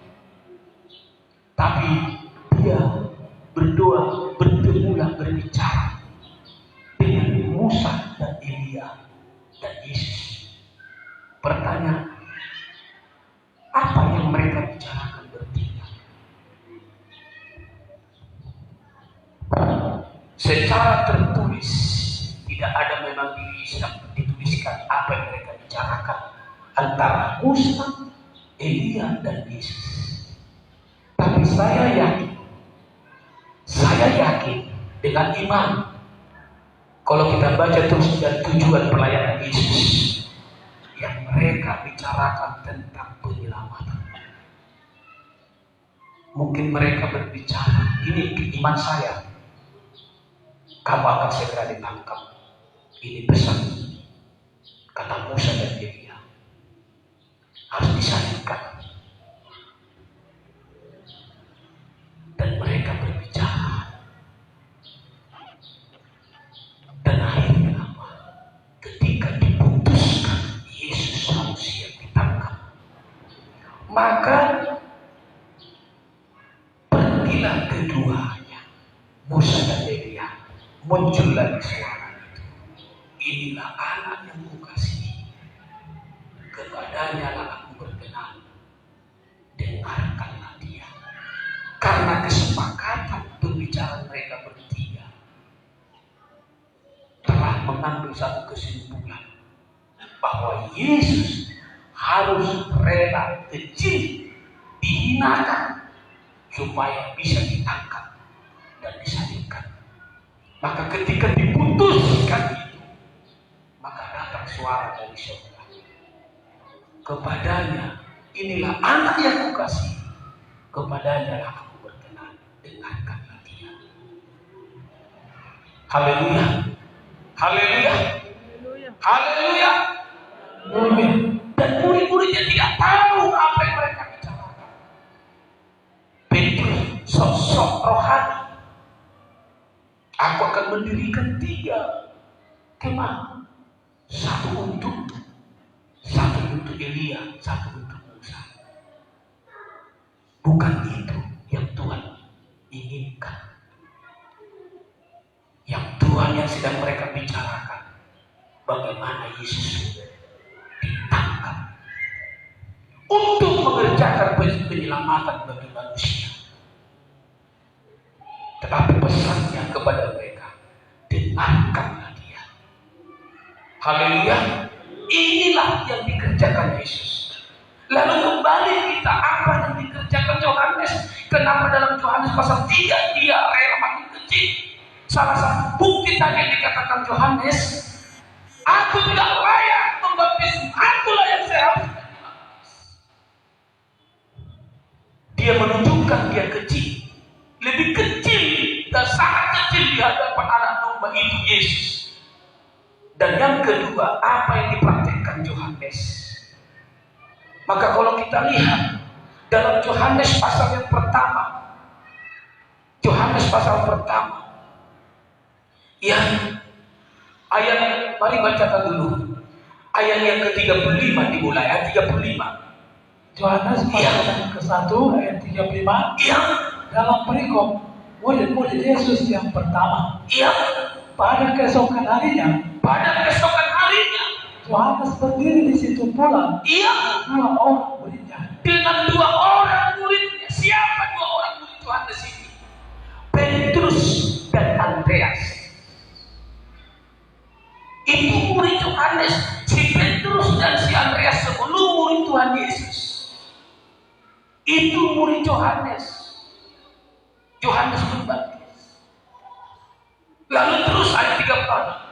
tapi dia berdoa, bertemulah berbicara dengan Musa dan Elia dan Yesus. Pertanyaan, apa yang mereka bicarakan bertiga? Secara tertulis tidak ada memang dituliskan apa yang mereka bicarakan antara Musa, Elia dan Yesus. Tapi saya yakin dengan iman, kalau kita baca terus dan tujuan pelayanan Yesus, yang mereka bicarakan tentang penyelamatan. Mungkin mereka berbicara, ini iman saya, kamu akan segera ditangkap. Ini pesan, kata Musa dan Elia, harus disalibkan. Dan mereka berbicara. Dan akhirnya apa? Ketika diputuskan Yesus harus siap ditangkap, maka pergilah keduanya, Musa dan Elia, muncul lagi suara itu. Inilah anak yang kukasihi, kepadanya lah aku berkenan, dengarkanlah dia. Karena kesepakatan pembicaraan mereka bertiga telah mengambil satu kesimpulan bahwa Yesus harus rela kecil, dihinakan supaya bisa ditangkap dan disalibkan. Maka ketika diputuskan itu, maka datang suara dari surga, kepadanya inilah anak yang kukasihi, kepadanya lah aku berkenan, dengarkanlah dia. Haleluya, haleluya, haleluya. Dan murid-muridnya tidak tahu apa yang mereka bicarakan. Petrus sosok rohani, aku akan mendirikan 3 kemah, satu untuk Elia, satu untuk Musa. Bukan itu yang Tuhan inginkan. Yang Tuhan yang sedang mereka bicarakan, bagaimana Yesus ditangkap untuk mengerjakan penyelamatan bagi manusia. Tetapi pesannya kepada mereka, dengarkanlah dia. Haleluya. Inilah yang dikerjakan Yesus. Lalu kembali kita, apa yang dikerjakan Yohanes? Kenapa dalam Yohanes pasal 3 dia rela mati kecil? Salah satu bukti tadi yang dikatakan Yohanes, aku tidak layak membaptis, akulah yang seharusnya. Dia menunjukkan dia kecil, lebih kecil dan sangat kecil di hadapan anak domba itu Yesus. Dan yang kedua, apa yang dipraktikkan Yohanes? Maka kalau kita lihat dalam Yohanes pasal yang pertama, Yohanes pasal pertama, yang ayat, mari bacakan dulu ayat yang ke-35 dimulai, ayat 35. Yohanes pasal yang ke-1 ayat 35. Iya. Dalam perikop murid-murid Yesus yang pertama. Iya. Pada keesokan harinya, Yohanes berdiri di situ pula. Iya. Dua orang muridnya. Dengan dua orang muridnya. Siapa dua orang murid Yohanes ini? Petrus dan Andreas. Itu murid Yohanes. Si Petrus dan si Andreas sebelum murid Tuhan Yesus. Itu murid Yohanes. Yohanes Pembaptis. Lalu terus ayat 36.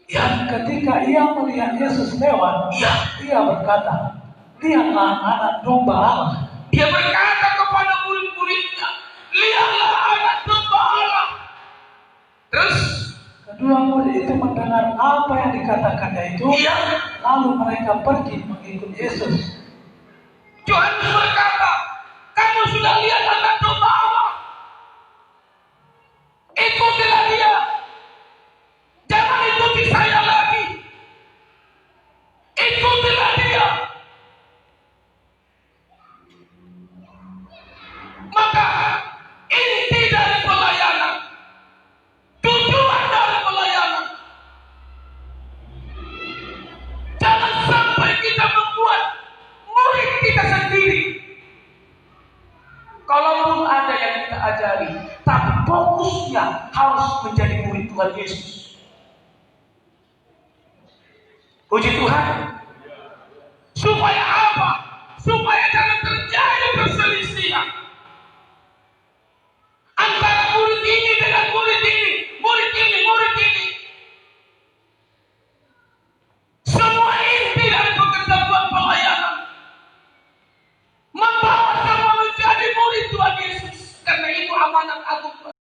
Dan ketika ia melihat Yesus lewat, ia berkata, lihatlah anak domba Allah. Dia berkata kepada murid-muridnya, lihatlah anak domba Allah. Terus kedua murid itu mendengar apa yang dikatakannya itu, lalu mereka pergi mengikut Yesus. Yohanes berkata, kamu sudah lihat anak domba Allah, ikutilah dia. Jangan ikuti saya lagi. Ikutilah dia. Maka inti dari pelayanan, tujuan dari pelayanan, jangan sampai kita membuat murid kita sendiri. Kalaupun ada yang kita ajari, tapi fokusnya harus menjadi murid Tuhan Yesus. Puji Tuhan. Supaya apa? Supaya